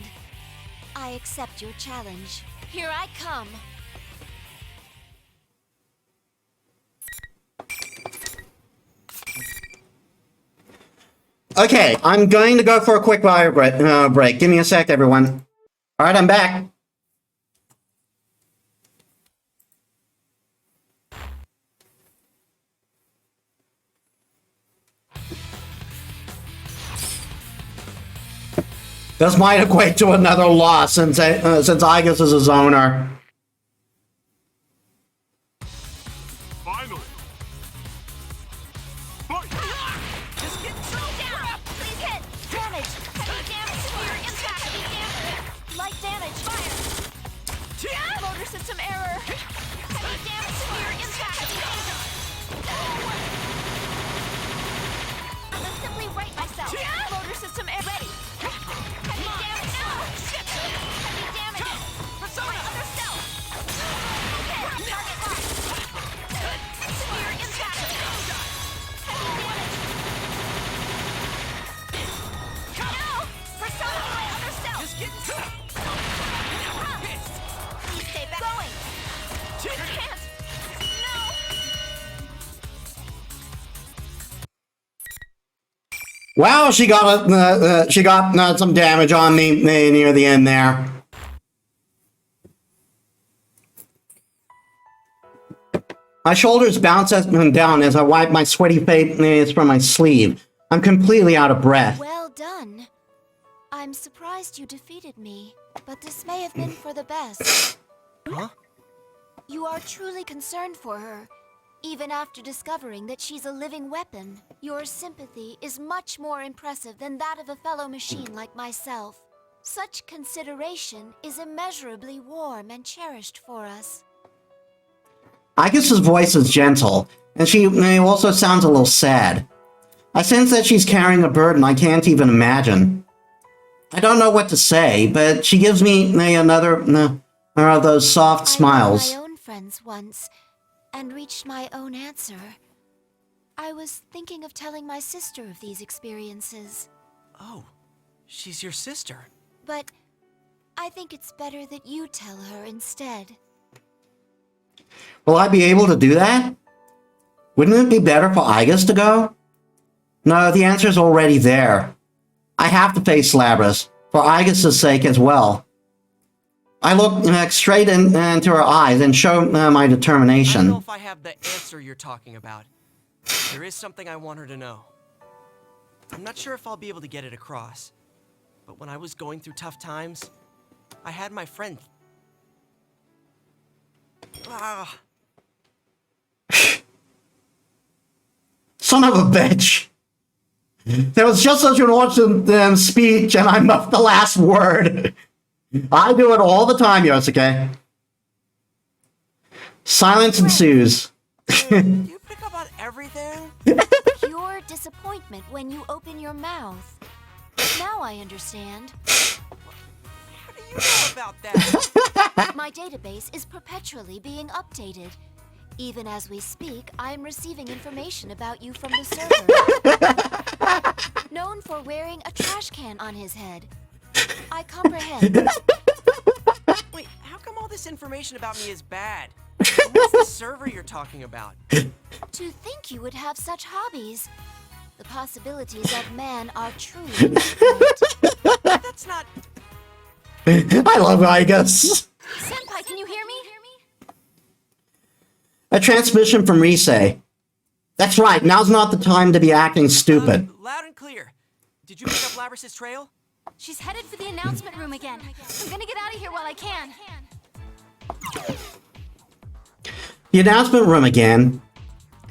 I accept your challenge. Here I come. Okay, I'm going to go for a quick bio break. Give me a sec, everyone. All right, I'm back. This might equate to another loss since Igus is his owner. Finally. Fight! Just get thrown down. Please hit. Damage. Heavy damage. Severe impact. Heavy damage. Light damage. Fire. Motor system error. Heavy damage. Severe impact. Heavy damage. I must simply right myself. Motor system error. Ready. Heavy damage. Shit. Heavy damage. My other self. Okay. Target locked. Severe impact. Heavy damage. No! Persona, my other self! Just get... Stay back. Going! I can't! No! Wow, she got some damage on me near the end there. My shoulders bounce down as I wipe my sweaty face from my sleeve. I'm completely out of breath. Well done. I'm surprised you defeated me, but this may have been for the best. Huh? You are truly concerned for her, even after discovering that she's a living weapon. Your sympathy is much more impressive than that of a fellow machine like myself. Such consideration is immeasurably warm and cherished for us. Igus's voice is gentle, and she also sounds a little sad. I sense that she's carrying a burden I can't even imagine. I don't know what to say, but she gives me another of those soft smiles. I had my own friends once, and reached my own answer. I was thinking of telling my sister of these experiences. Oh, she's your sister. But I think it's better that you tell her instead. Will I be able to do that? Wouldn't it be better for Igus to go? No, the answer's already there. I have to face Labras, for Igus's sake as well. I look straight into her eyes and show my I determination. don't know if I have the answer you're talking about. There is something I want her to know. I'm not sure if I'll be able to get it across. But when I was going through tough times, I had my friend. Ah. Son of a bitch! There was just such an awesome speech, and I muffed the last word. I do it all the time, Yosuke. Silence ensues. You pick up on everything? Pure disappointment when you open your mouth. Now I understand. How do you know about that? My database is perpetually being updated. Even as we speak, I'm receiving information about you from the server. Known for wearing a trash can on his head. I comprehend. Wait, how come all this information about me is bad? And what's the server you're talking about? To think you would have such hobbies. The possibilities of man are truly infinite. That's not... I love Igus. Senpai, can you hear me? A transmission from Rise. That's right, now's not the time to be acting stupid. Loud and clear. Did you pick up Labras's trail? She's headed for the announcement room again. I'm gonna get out of here while I can. The announcement room again.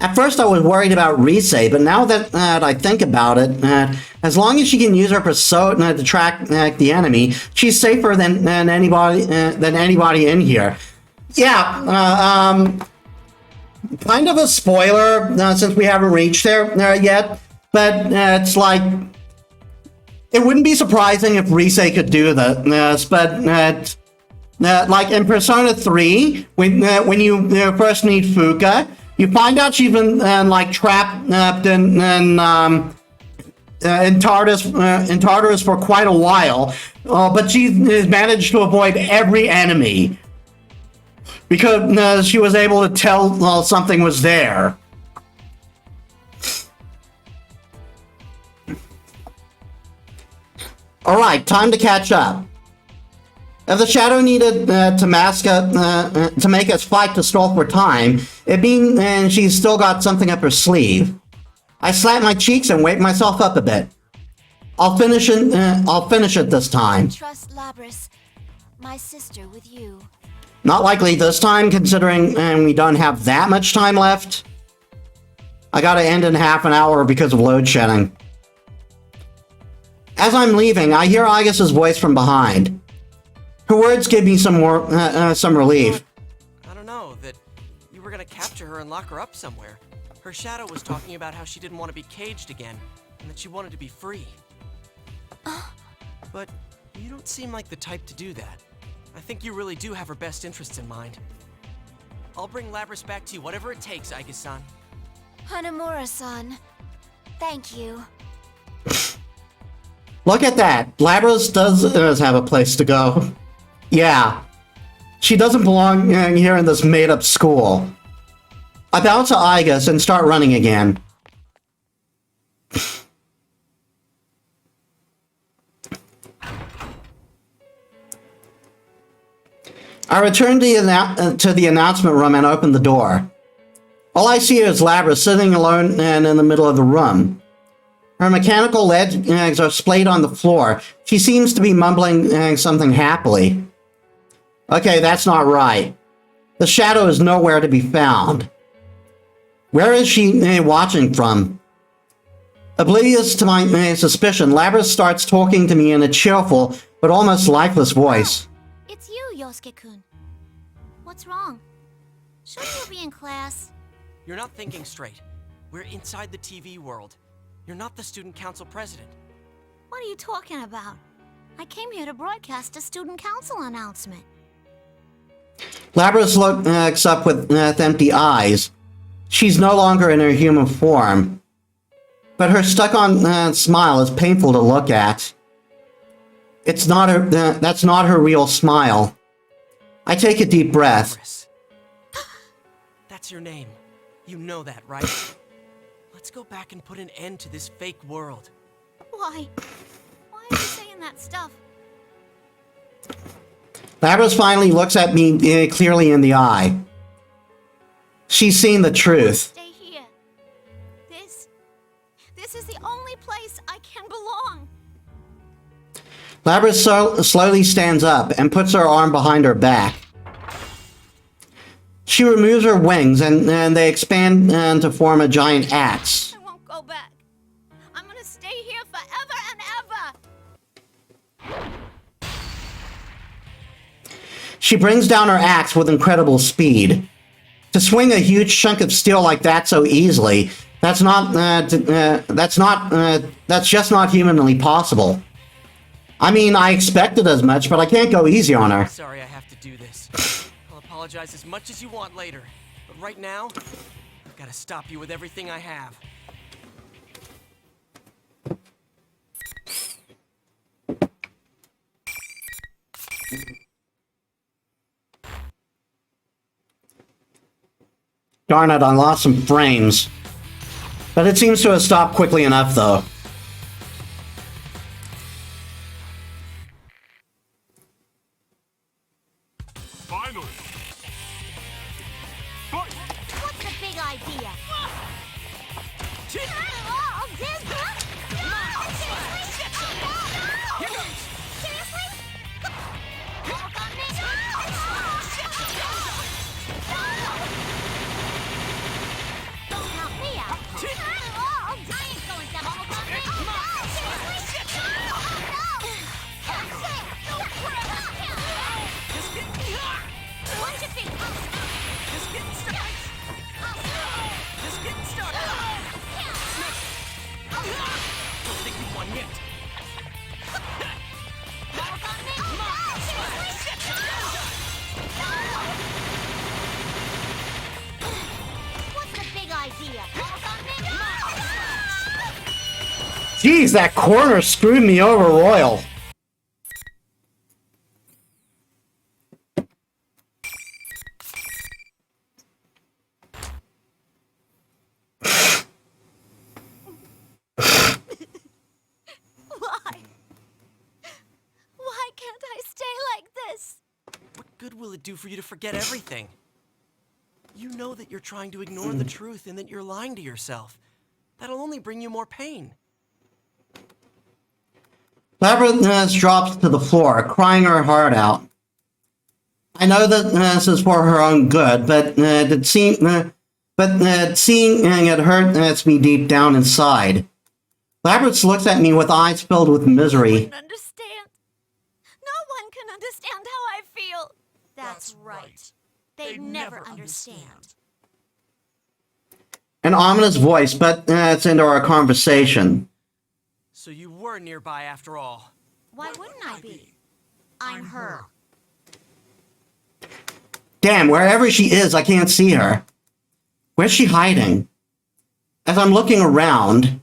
At first I was worried about Rise, but now that I think about it, as long as she can use her persona to track the enemy, she's safer than anybody in here. Yeah, kind of a spoiler since we haven't reached there yet, but it's like, it wouldn't be surprising if Rise could do this, but like in Persona 3, when you first meet Fuka, you find out she's been like trapped in Tartarus for quite a while, but she has managed to avoid every enemy because she was able to tell something was there. All right, time to catch up. If the Shadow needed Tamaska to make us fight to stall for time, it means she's still got something up her sleeve. I slap my cheeks and wake myself up a bit. I'll finish it this time. Trust Labris, my sister, with you. Not likely this time, considering we don't have that much time left. I gotta end in half an hour because of load shedding. As I'm leaving, I hear Aigus's voice from behind. Her words give me some relief. I don't know, that you were gonna capture her and lock her up somewhere. Her shadow was talking about how she didn't want to be caged again, and that she wanted to be free. But you don't seem like the type to do that. I think you really do have her best interests in mind. I'll bring Labris back to you, whatever it takes, Aigis-san. Hanamura-san, thank you. Look at that. Labris does have a place to go. Yeah. She doesn't belong here in this made-up school. I bow to Aigus and start running again. I return to the announcement room and open the door. All I see is Labris sitting alone and in the middle of the room. Her mechanical legs are splayed on the floor. She seems to be mumbling something happily. Okay, that's not right. The shadow is nowhere to be found. Where is she watching from? Oblivious to my suspicion, Labris starts talking to me in a cheerful but almost lifeless voice. It's you, Yosuke-kun. What's wrong? Shouldn't you be in class? You're not thinking straight. We're inside the TV world. You're not the student council president. What are you talking about? I came here to broadcast a student council announcement. Labris looks up with empty eyes. She's no longer in her human form. But her stuck-on smile is painful to look at. It's not her. That's not her real smile. I take a deep breath. Chris. That's your name. You know that, right? Let's go back and put an end to this fake world. Why? Why are you saying that stuff? Labris finally looks at me clearly in the eye. She's seen the truth. Stay here. This is the only place I can belong. Labris slowly stands up and puts her arm behind her back. She removes her wings and they expand to form a giant axe. I won't go back. I'm gonna stay here forever and ever. She brings down her axe with incredible speed. To swing a huge chunk of steel like that so easily, that's just not humanly possible. I mean, I expected as much, but I can't go easy on her. Sorry I have to do this. I'll apologize as much as you want later. But right now, I've got to stop you with everything I have. Darn it, I lost some frames. But it seems to have stopped quickly enough, though. Finally! Fight! What's the big idea? Jeez, that corner screwed me over royal. Why can't I stay like this? What good will it do for you to forget everything? You know that you're trying to ignore the truth and that you're lying to yourself. That'll only bring you more pain. Labra drops to the floor, crying her heart out. I know that this is for her own good, but seeing it hurts me deep down inside. Labrys looks at me with eyes filled with misery. Understand? No one can understand how I feel. That's right. They'd never understand. An ominous voice, but it's into our conversation. So you were nearby after all. Why wouldn't I be? I'm her. Damn, wherever she is, I can't see her. Where's she hiding? As I'm looking around...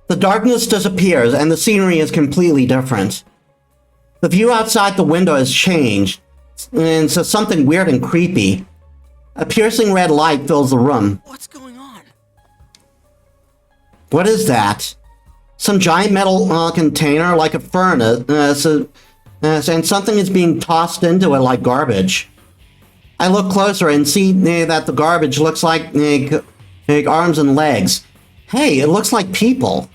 The darkness disappears and the scenery is completely different. The view outside the window has changed into something weird and creepy. A piercing red light fills the room. What's going on? What is that? Some giant metal container like a furnace, and something is being tossed into it like garbage. I look closer and see that the garbage looks like arms and legs. Hey, it looks like people.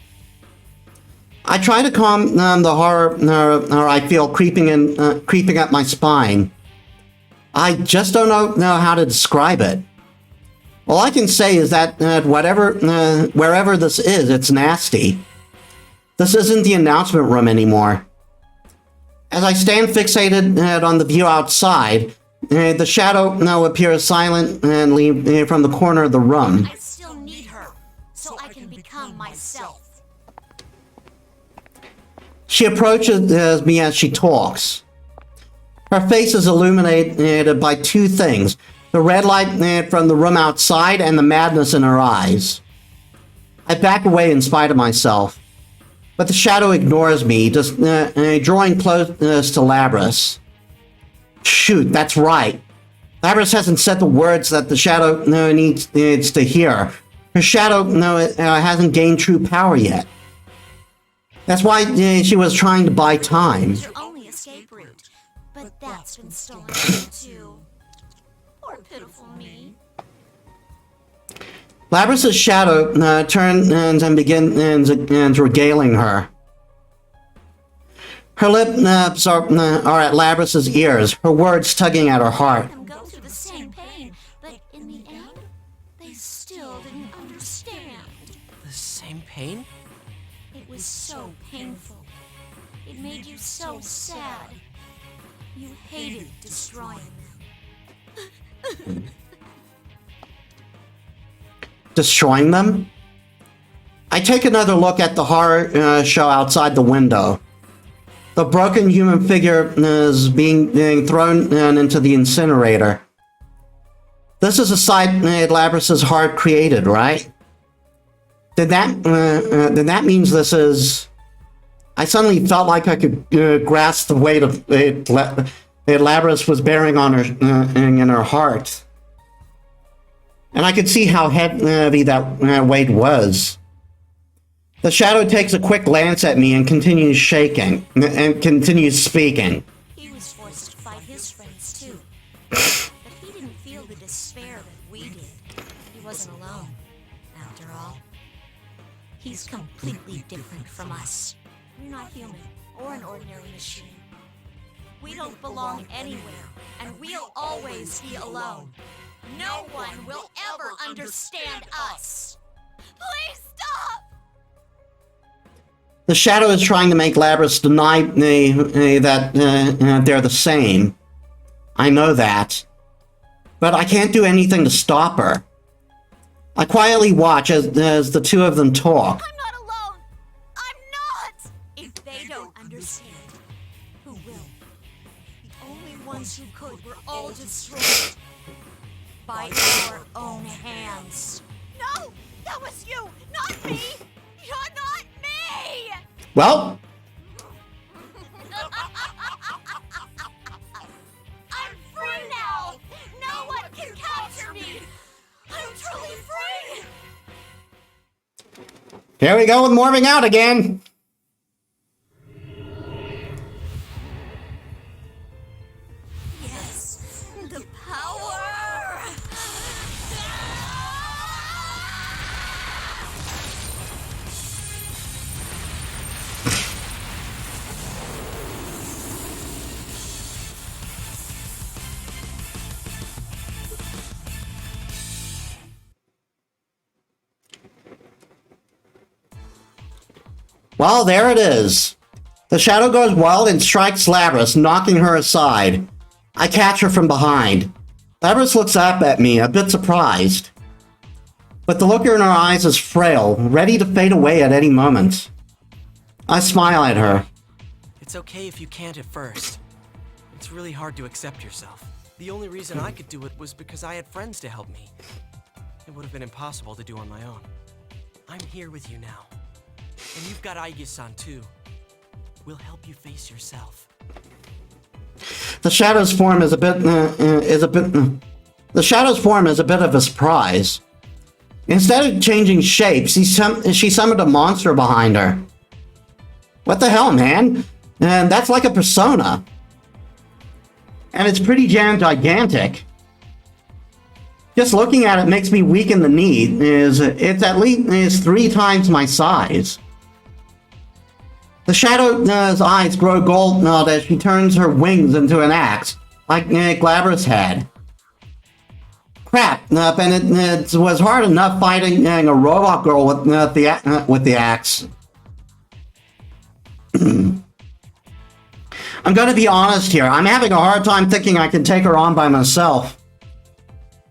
I try to calm the horror I feel creeping up my spine. I just don't know how to describe it. All I can say is that wherever this is, it's nasty. This isn't the announcement room anymore. As I stand fixated on the view outside, the shadow now appears silently from the corner of the room. I still need her, so I can become myself. She approaches me as she talks. Her face is illuminated by two things: the red light from the room outside and the madness in her eyes. I back away in spite of myself, but the shadow ignores me, just drawing close to Labrys. Shoot, that's right. Labrys hasn't said the words that the shadow needs to hear. Her shadow hasn't gained true power yet. That's why she was trying to buy time. It's your only escape route, but that's been stolen from you too. Poor pitiful me. Labrys' shadow turns and begins regaling her. Her lips are at Labrys' ears, her words tugging at her heart. Them go through the same pain, but in the end, they still didn't understand. The same pain? It was so painful. It made you so sad. You hated destroying them. Destroying them? I take another look at the horror show outside the window. The broken human figure is being thrown into the incinerator. This is a sight Labrys' heart created, right? Then that means this is... I suddenly felt like I could grasp the weight of Labrys was bearing on her in her heart. And I could see how heavy that weight was. The shadow takes a quick glance at me and continues shaking, and continues speaking. He was forced to fight his friends too. But he didn't feel the despair that we did. He wasn't alone, after all. He's completely different from us. We're not human or an ordinary machine. We don't belong anywhere, and we'll always be alone. No one will ever understand us. Please stop! The Shadow is trying to make Labrys deny that they're the same. I know that. But I can't do anything to stop her. I quietly watch as the two of them talk. I'm not alone. I'm not. If they don't understand, who will? The only ones who could were all destroyed by our own hands. No, that was you, not me. You're not me. Well, I'm free now. No one can capture me. I'm truly free. here we go with morphing out again. Yes, the power. Well, there it is. The Shadow goes wild and strikes Labrys, knocking her aside. I catch her from behind. Labrys looks up at me, a bit surprised. But the look in her eyes is frail, ready to fade away at any moment. I smile at her. It's okay if you can't at first. It's really hard to accept yourself. The only reason I could do it was because I had friends to help me. It would have been impossible to do on my own. I'm here with you now. And you've got Aige-san too. We'll help you face yourself. The Shadow's form is a bit of a surprise. Instead of changing shapes, she summoned a monster behind her. What the hell, man? And that's like a persona. And it's pretty gigantic. Just looking at it makes me weak in the knee. It's at least 3 times my size. The Shadow's eyes grow golden as she turns her wings into an axe, like Labrys had. Crap, and it was hard enough fighting a robot girl with the axe. I'm gonna be honest here, I'm having a hard time thinking I can take her on by myself.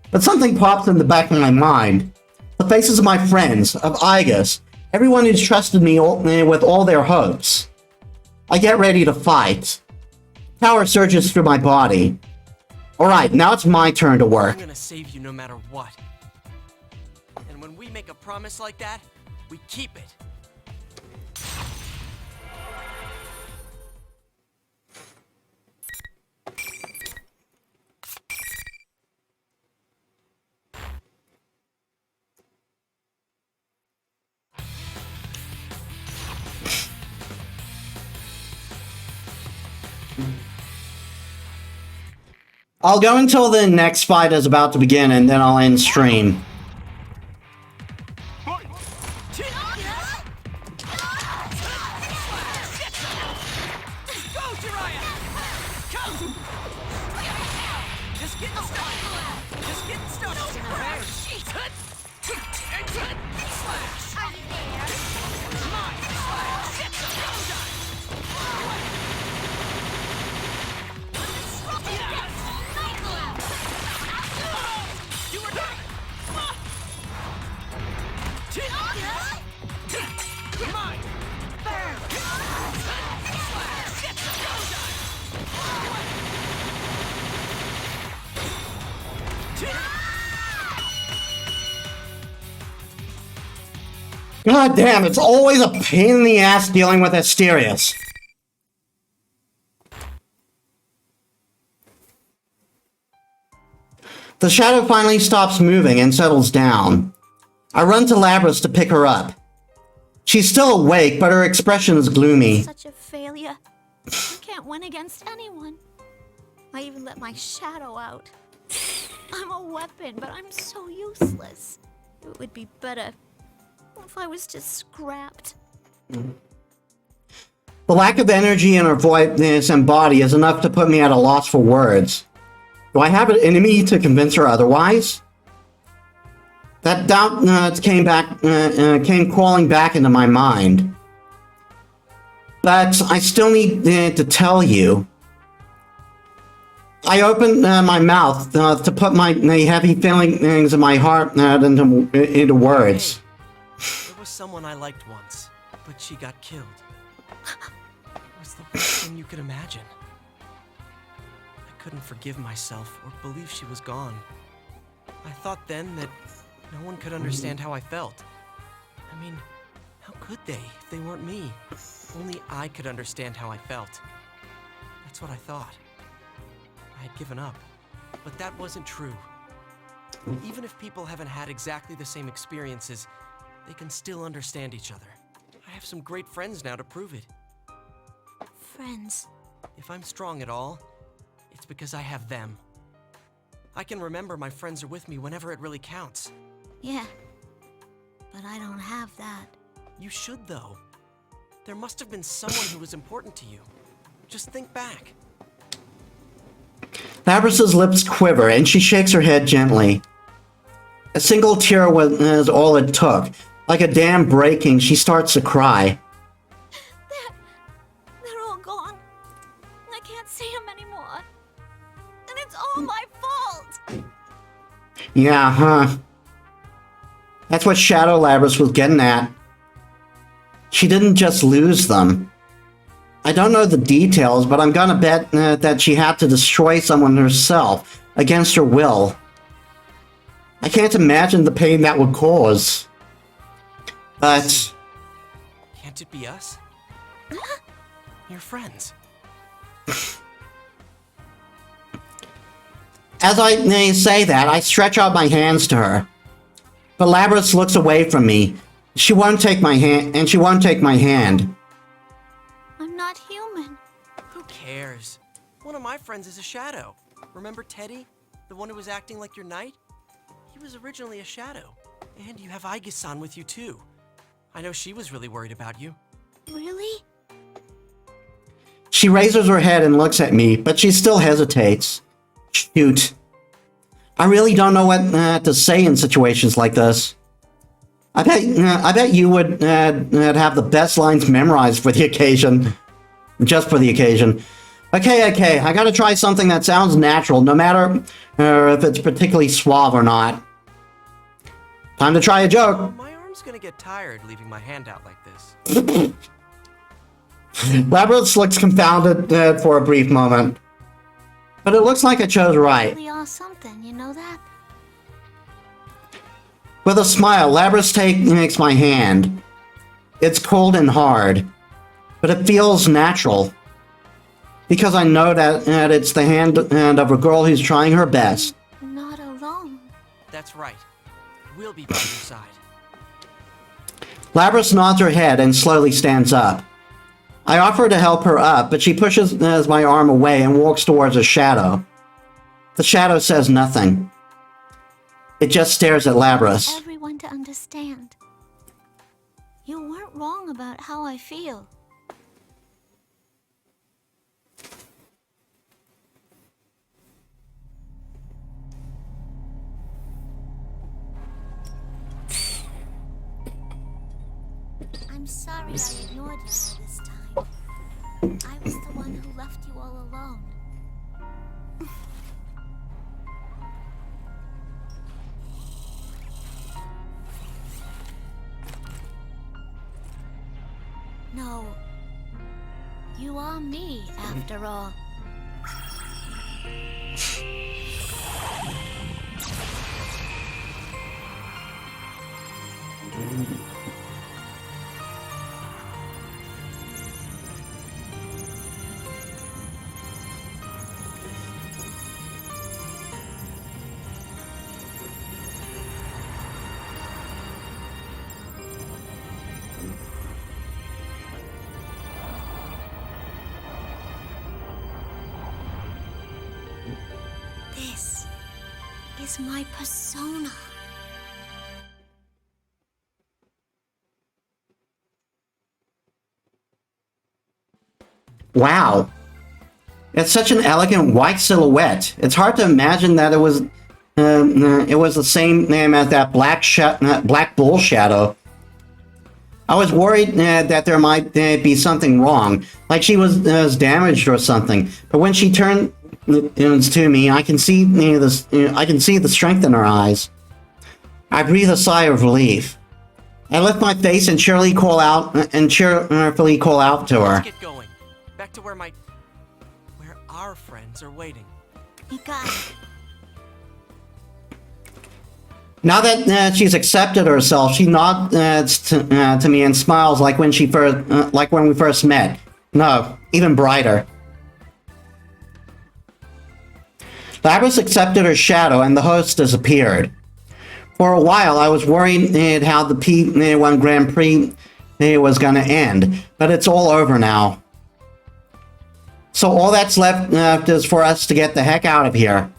But something pops in the back of my mind. The faces of my friends, of Aigis, everyone who's trusted me with all their hopes. I get ready to fight. Power surges through my body. Alright, now it's my turn to work. I'm gonna save you no matter what. And when we make a promise like that, we keep it. I'll go until the next fight is about to begin, and then I'll end stream. God damn, it's always a pain in the ass dealing with Asterius. The Shadow finally stops moving and settles down. I run to Labrys to pick her up. She's still awake, but her expression is gloomy. Such a failure. I can't win against anyone. I even let my shadow out. I'm a weapon, but I'm so useless. It would be better if I was just scrapped. The lack of energy in her voice and body is enough to put me at a loss for words. Do I have it in me to convince her otherwise? That doubt came crawling back into my mind. But I still need to tell you. I opened my mouth to put my heavy feelings in my heart into words. Hey, there was someone I liked once, but she got killed. It was the worst thing you could imagine. I couldn't forgive myself or believe she was gone. I thought then that no one could understand how I felt. I mean, how could they if they weren't me? Only I could understand how I felt. That's what I thought. I had given up, but that wasn't true. Even if people haven't had exactly the same experiences, they can still understand each other. I have some great friends now to prove it. Friends. If I'm strong at all, it's because I have them. I can remember my friends are with me whenever it really counts. Yeah, but I don't have that. You should, though. There must have been someone who was important to you. Just think back. Labrys's lips quiver, and she shakes her head gently. A single tear was all it took. Like a dam breaking, she starts to cry. They're all gone. I can't see them anymore. And it's all my fault. Yeah, huh? That's what Shadow Labrys was getting at. She didn't just lose them. I don't know the details, but I'm gonna bet that she had to destroy someone herself, against her will. I can't imagine the pain that would cause. But... Can't it be us? You're friends. As I say that, I stretch out my hands to her. But Labrys looks away from me. She won't take my hand, and she won't take my hand. I'm not human. Who cares? One of my friends is a shadow. Remember Teddy? The one who was acting like your knight? He was originally a shadow. And you have Aige-san with you too. I know she was really worried about you. Really? She raises her head and looks at me, but she still hesitates. Shoot. I really don't know what to say in situations like this. I bet you would have the best lines memorized for the occasion. Just for the occasion. Okay, I gotta try something that sounds natural, no matter if it's particularly suave or not. Time to try a joke. My arm's gonna get tired leaving my hand out like this. Labrys looks confounded for a brief moment. But it looks like I chose right. Really are something, you know that? With a smile, Labrys takes my hand. It's cold and hard, but it feels natural. Because I know that it's the hand of a girl who's trying her best. Not alone. That's right. We'll be by your side. Labrys nods her head and slowly stands up. I offer to help her up, but she pushes my arm away and walks towards a shadow. The shadow says nothing. It just stares at Labrys. Everyone to understand. You weren't wrong about how I feel. I'm sorry I ignored you this time. I was the one who left you all alone. No. You are me, after all. This is my persona. Wow. It's such an elegant white silhouette. It's hard to imagine that it was the same name as that black bull shadow. I was worried that there might be something wrong, like she was damaged or something. But when she turned to me, I can see the strength in her eyes. I breathe a sigh of relief. I lift my face and cheerfully call out to her. Let's get going. Back to where our friends are waiting. You got it. Now that she's accepted herself, she nods to me and smiles like when we first met. No, even brighter. Labras accepted her shadow, and the host disappeared. For a while, I was worried how the P1 Grand Prix was going to end, but it's all over now. So all that's left is for us to get the heck out of here.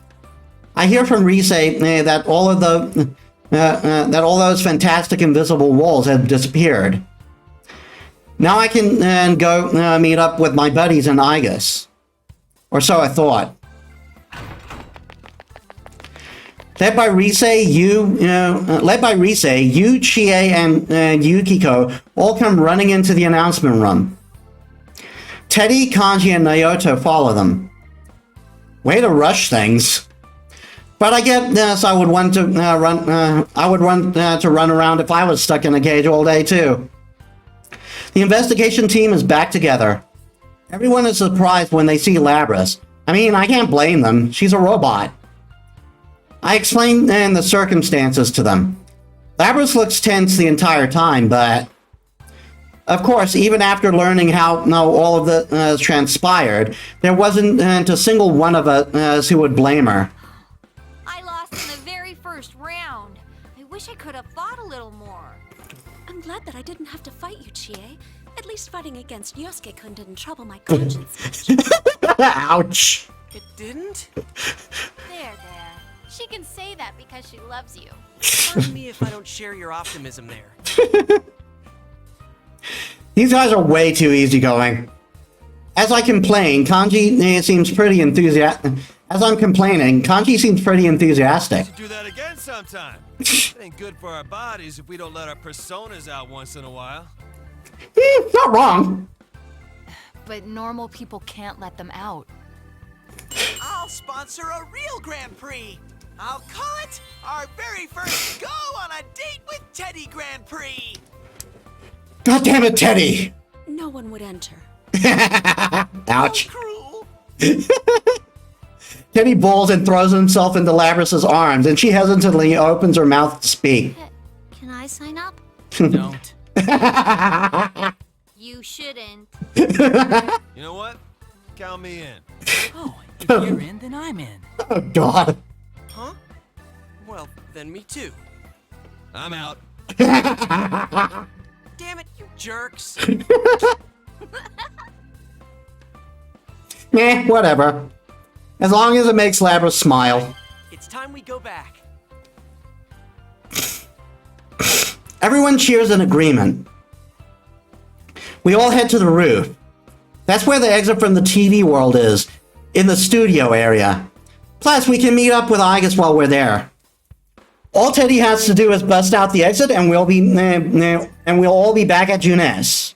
I hear from Rise that all those fantastic invisible walls have disappeared. Now I can go meet up with my buddies in Igus. Or so I thought. Led by Rise, Yu, Chie, and Yukiko all come running into the announcement room. Teddy, Kanji, and Naoto follow them. Way to rush things. But I guess I would want to run around if I was stuck in a cage all day too. The investigation team is back together. Everyone is surprised when they see Labras. I mean, I can't blame them. She's a robot. I explain the circumstances to them. Labras looks tense the entire time, but of course, even after learning how all of the transpired, there wasn't a single one of us who would blame her. I lost in the very first round. I wish I could have fought a little more. I'm glad that I didn't have to fight you, Chie. At least fighting against Yosuke-kun didn't trouble my conscience. Ouch. It didn't? There. She can say that because she loves you. Pardon me if I don't share your optimism there. These guys are way too easygoing. As I complain, Kanji seems pretty enthusiastic. As I'm complaining, Kanji seems pretty enthusiastic. Do that again sometime. It ain't good for our bodies if we don't let our personas out once in a while. Not wrong. But normal people can't let them out. I'll sponsor a real Grand Prix. I'll call it our very first Go on a Date with Teddy Grand Prix. God damn it, Teddy! No one would enter. Ouch. Cruel. Teddy bawls and throws himself into Labras's arms, and she hesitantly opens her mouth to speak. Can I sign up? Don't. You shouldn't. You know what? Count me in. Oh, if you're in, then I'm in. Oh, God. Huh? Well, then me too. I'm out. Damn it, you jerks. Whatever. As long as it makes Labras smile. It's time we go back. Everyone cheers in agreement. We all head to the roof. That's where the exit from the TV world is, in the studio area. Plus, we can meet up with Igus while we're there. All Teddy has to do is bust out the exit, and we'll all be back at Junes.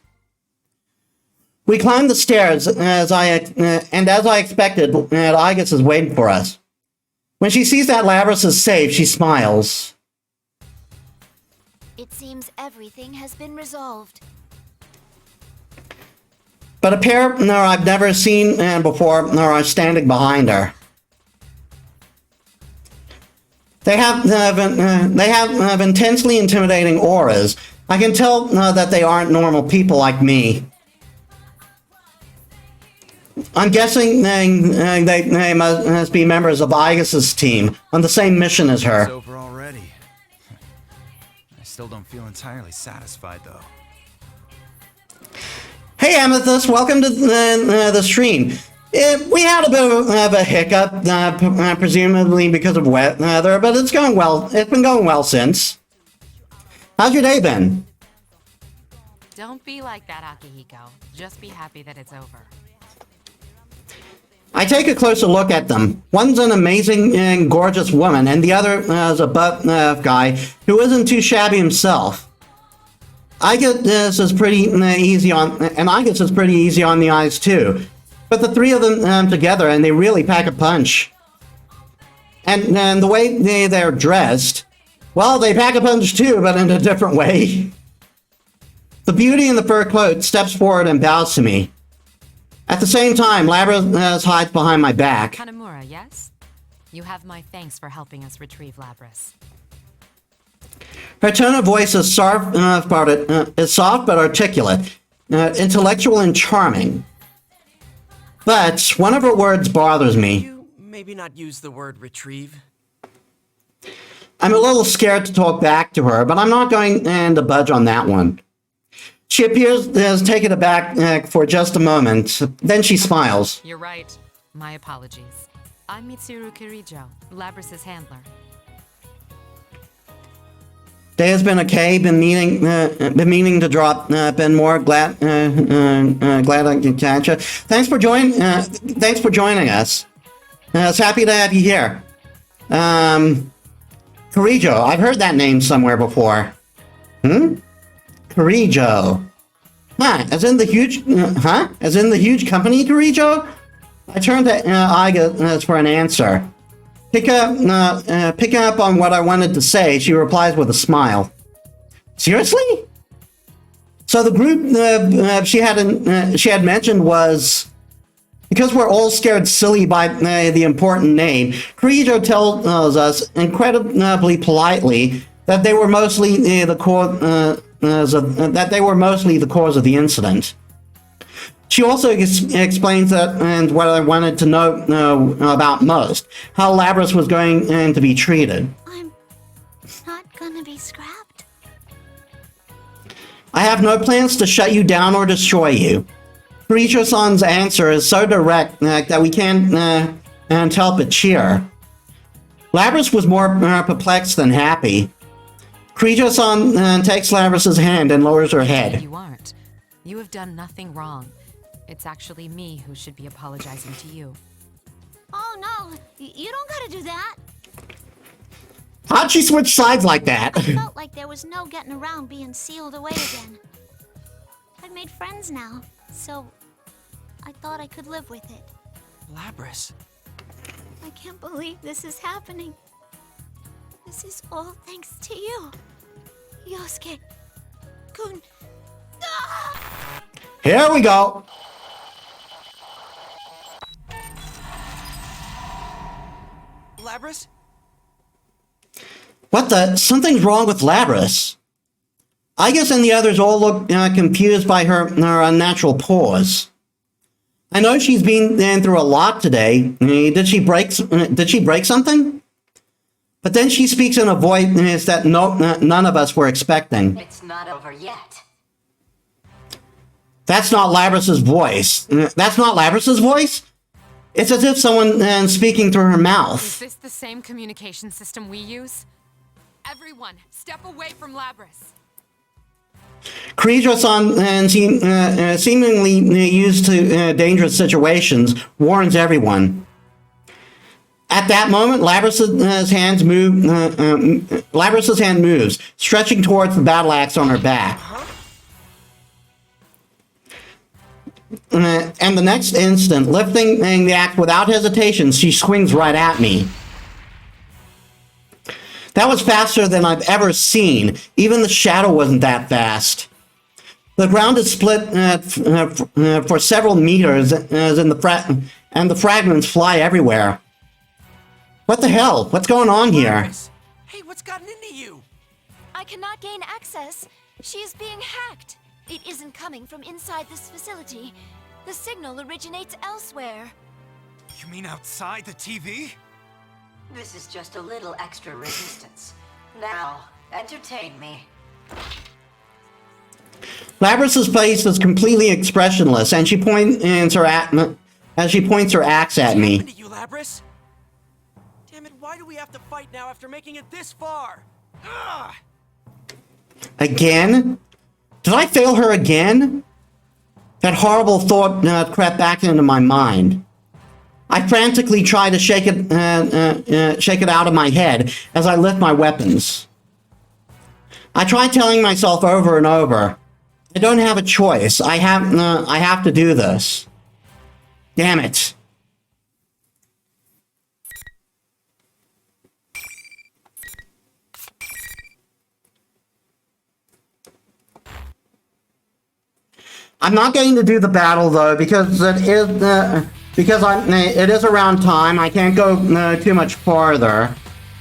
We climb the stairs, as I expected, and Igus is waiting for us. When she sees that Labras is safe, she smiles. It seems everything has been resolved. But a pair I've never seen before are standing behind her. They have intensely intimidating auras. I can tell that they aren't normal people like me. I'm guessing they must be members of Igus's team on the same mission as her. It's over already. I still don't feel entirely satisfied, though. Hey Amethyst, welcome to the stream. We had a bit of a hiccup, presumably because of wet weather, but it's going well. It's been going well since. How's your day been? Don't be like that, Akihiko. Just be happy that it's over. I take a closer look at them. One's an amazing and gorgeous woman, and the other is a buff guy who isn't too shabby himself. I guess this is pretty easy on, and I guess it's pretty easy on the eyes too. But the three of them together, and they really pack a punch. And the way they're dressed, well, they pack a punch too, but in a different way. The beauty in the fur coat steps forward and bows to me. At the same time, Labrys hides behind my back. Kanamura, yes? You have my thanks for helping us retrieve Labrys. Her tone of voice is soft but articulate, intellectual and charming. But one of her words bothers me. You maybe not use the word retrieve. I'm a little scared to talk back to her, but I'm not going to budge on that one. She appears to have taken aback for just a moment. Then she smiles. You're right. My apologies. I'm Mitsuru Kirijo, Labrys' handler. Day has been okay. Been meaning to drop. Been more glad I can catch you. Thanks for joining us. I was happy to have you here. Kirijo. I've heard that name somewhere before. Kirijo. As in the huge company Kirijo? I turned to Iga for an answer. Picking up on what I wanted to say, she replies with a smile. Seriously? So the group she had mentioned was, because we're all scared silly by the important name, Kirijo tells us incredibly politely that they were mostly the cause of the incident. She also explains that, and what I wanted to know about most, how Labrys was going to be treated. I'm not gonna be scrapped. I have no plans to shut you down or destroy you. Kirijo-san's answer is so direct that we can't help but cheer. Labrys was more perplexed than happy. Kirijo-san takes Labrys' hand and lowers her head. You aren't. You have done nothing wrong. It's actually me who should be apologizing to you. Oh no, you don't gotta do that. How'd she switch sides like that? I felt like there was no getting around being sealed away again. I've made friends now, so I thought I could live with it. Labrys. I can't believe this is happening. This is all thanks to you, Yosuke-kun. Ah! Here we go. Labrys? What the? Something's wrong with Labrys. I guess and the others all look confused by her unnatural pause. I know she's been through a lot today. Did she break something? But then she speaks in a voice that none of us were expecting. It's not over yet. That's not Labrys' voice. That's not Labrys' voice? It's as if someone speaking through her mouth. Is this the same communication system we use? Everyone, step away from Labrys. Kirijo-san, seemingly used to dangerous situations, warns everyone. At that moment, Labrys' hand moves, stretching towards the battle axe on her back. And the next instant, lifting the axe without hesitation, she swings right at me. That was faster than I've ever seen. Even the shadow wasn't that fast. The ground is split for several meters, and the fragments fly everywhere. What the hell? What's going on here? Labrys. Hey, what's gotten into you? I cannot gain access. She is being hacked. It isn't coming from inside this facility. The signal originates elsewhere. You mean outside the TV? This is just a little extra resistance. Now, entertain me. Labrys' face is completely expressionless, and she points her axe at me. What's you, Labrys? Damn it! Why do we have to fight now after making it this far? Ugh! Again? Did I fail her again? That horrible thought crept back into my mind. I frantically try to shake it out of my head as I lift my weapons. I try telling myself over and over, I don't have a choice. I have to do this. Damn it. I'm not going to do the battle though because it is around time. I can't go too much farther.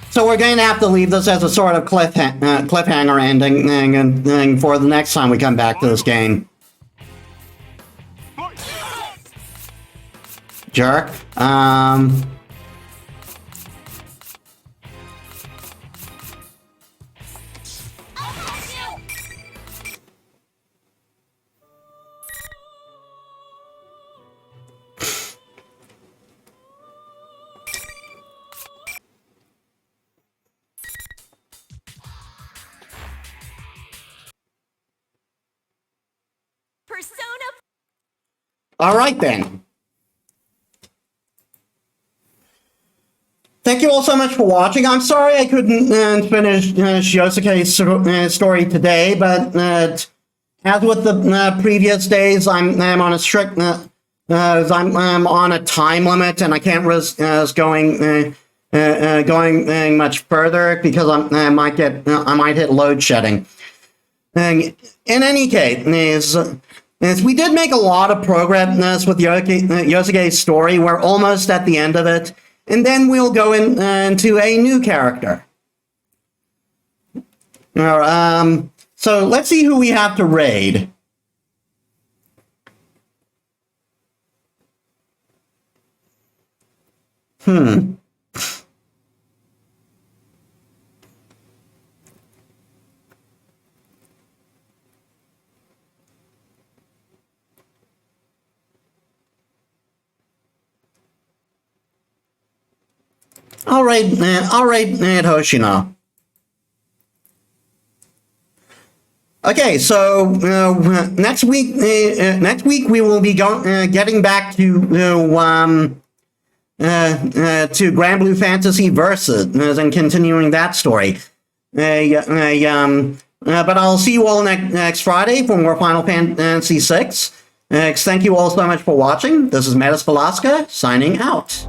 So we're going to have to leave this as a sort of cliffhanger ending for the next time we come back to this game. Jerk. All right, then. Thank you all so much for watching. I'm sorry I couldn't finish Yosuke's story today, but as with the previous days, I'm on a strict, I'm on a time limit, and I can't risk going much further because I might hit load shedding. In any case, we did make a lot of progress with Yosuke's story. We're almost at the end of it, and then we'll go into a new character. So let's see who we have to raid. I'll raid Hoshino. Okay, so next week we will be getting back to Grand Blue Fantasy Versus and continuing that story. But I'll see you all next Friday for more Final Fantasy VI. Thank you all so much for watching. This is Metis Balaska signing out.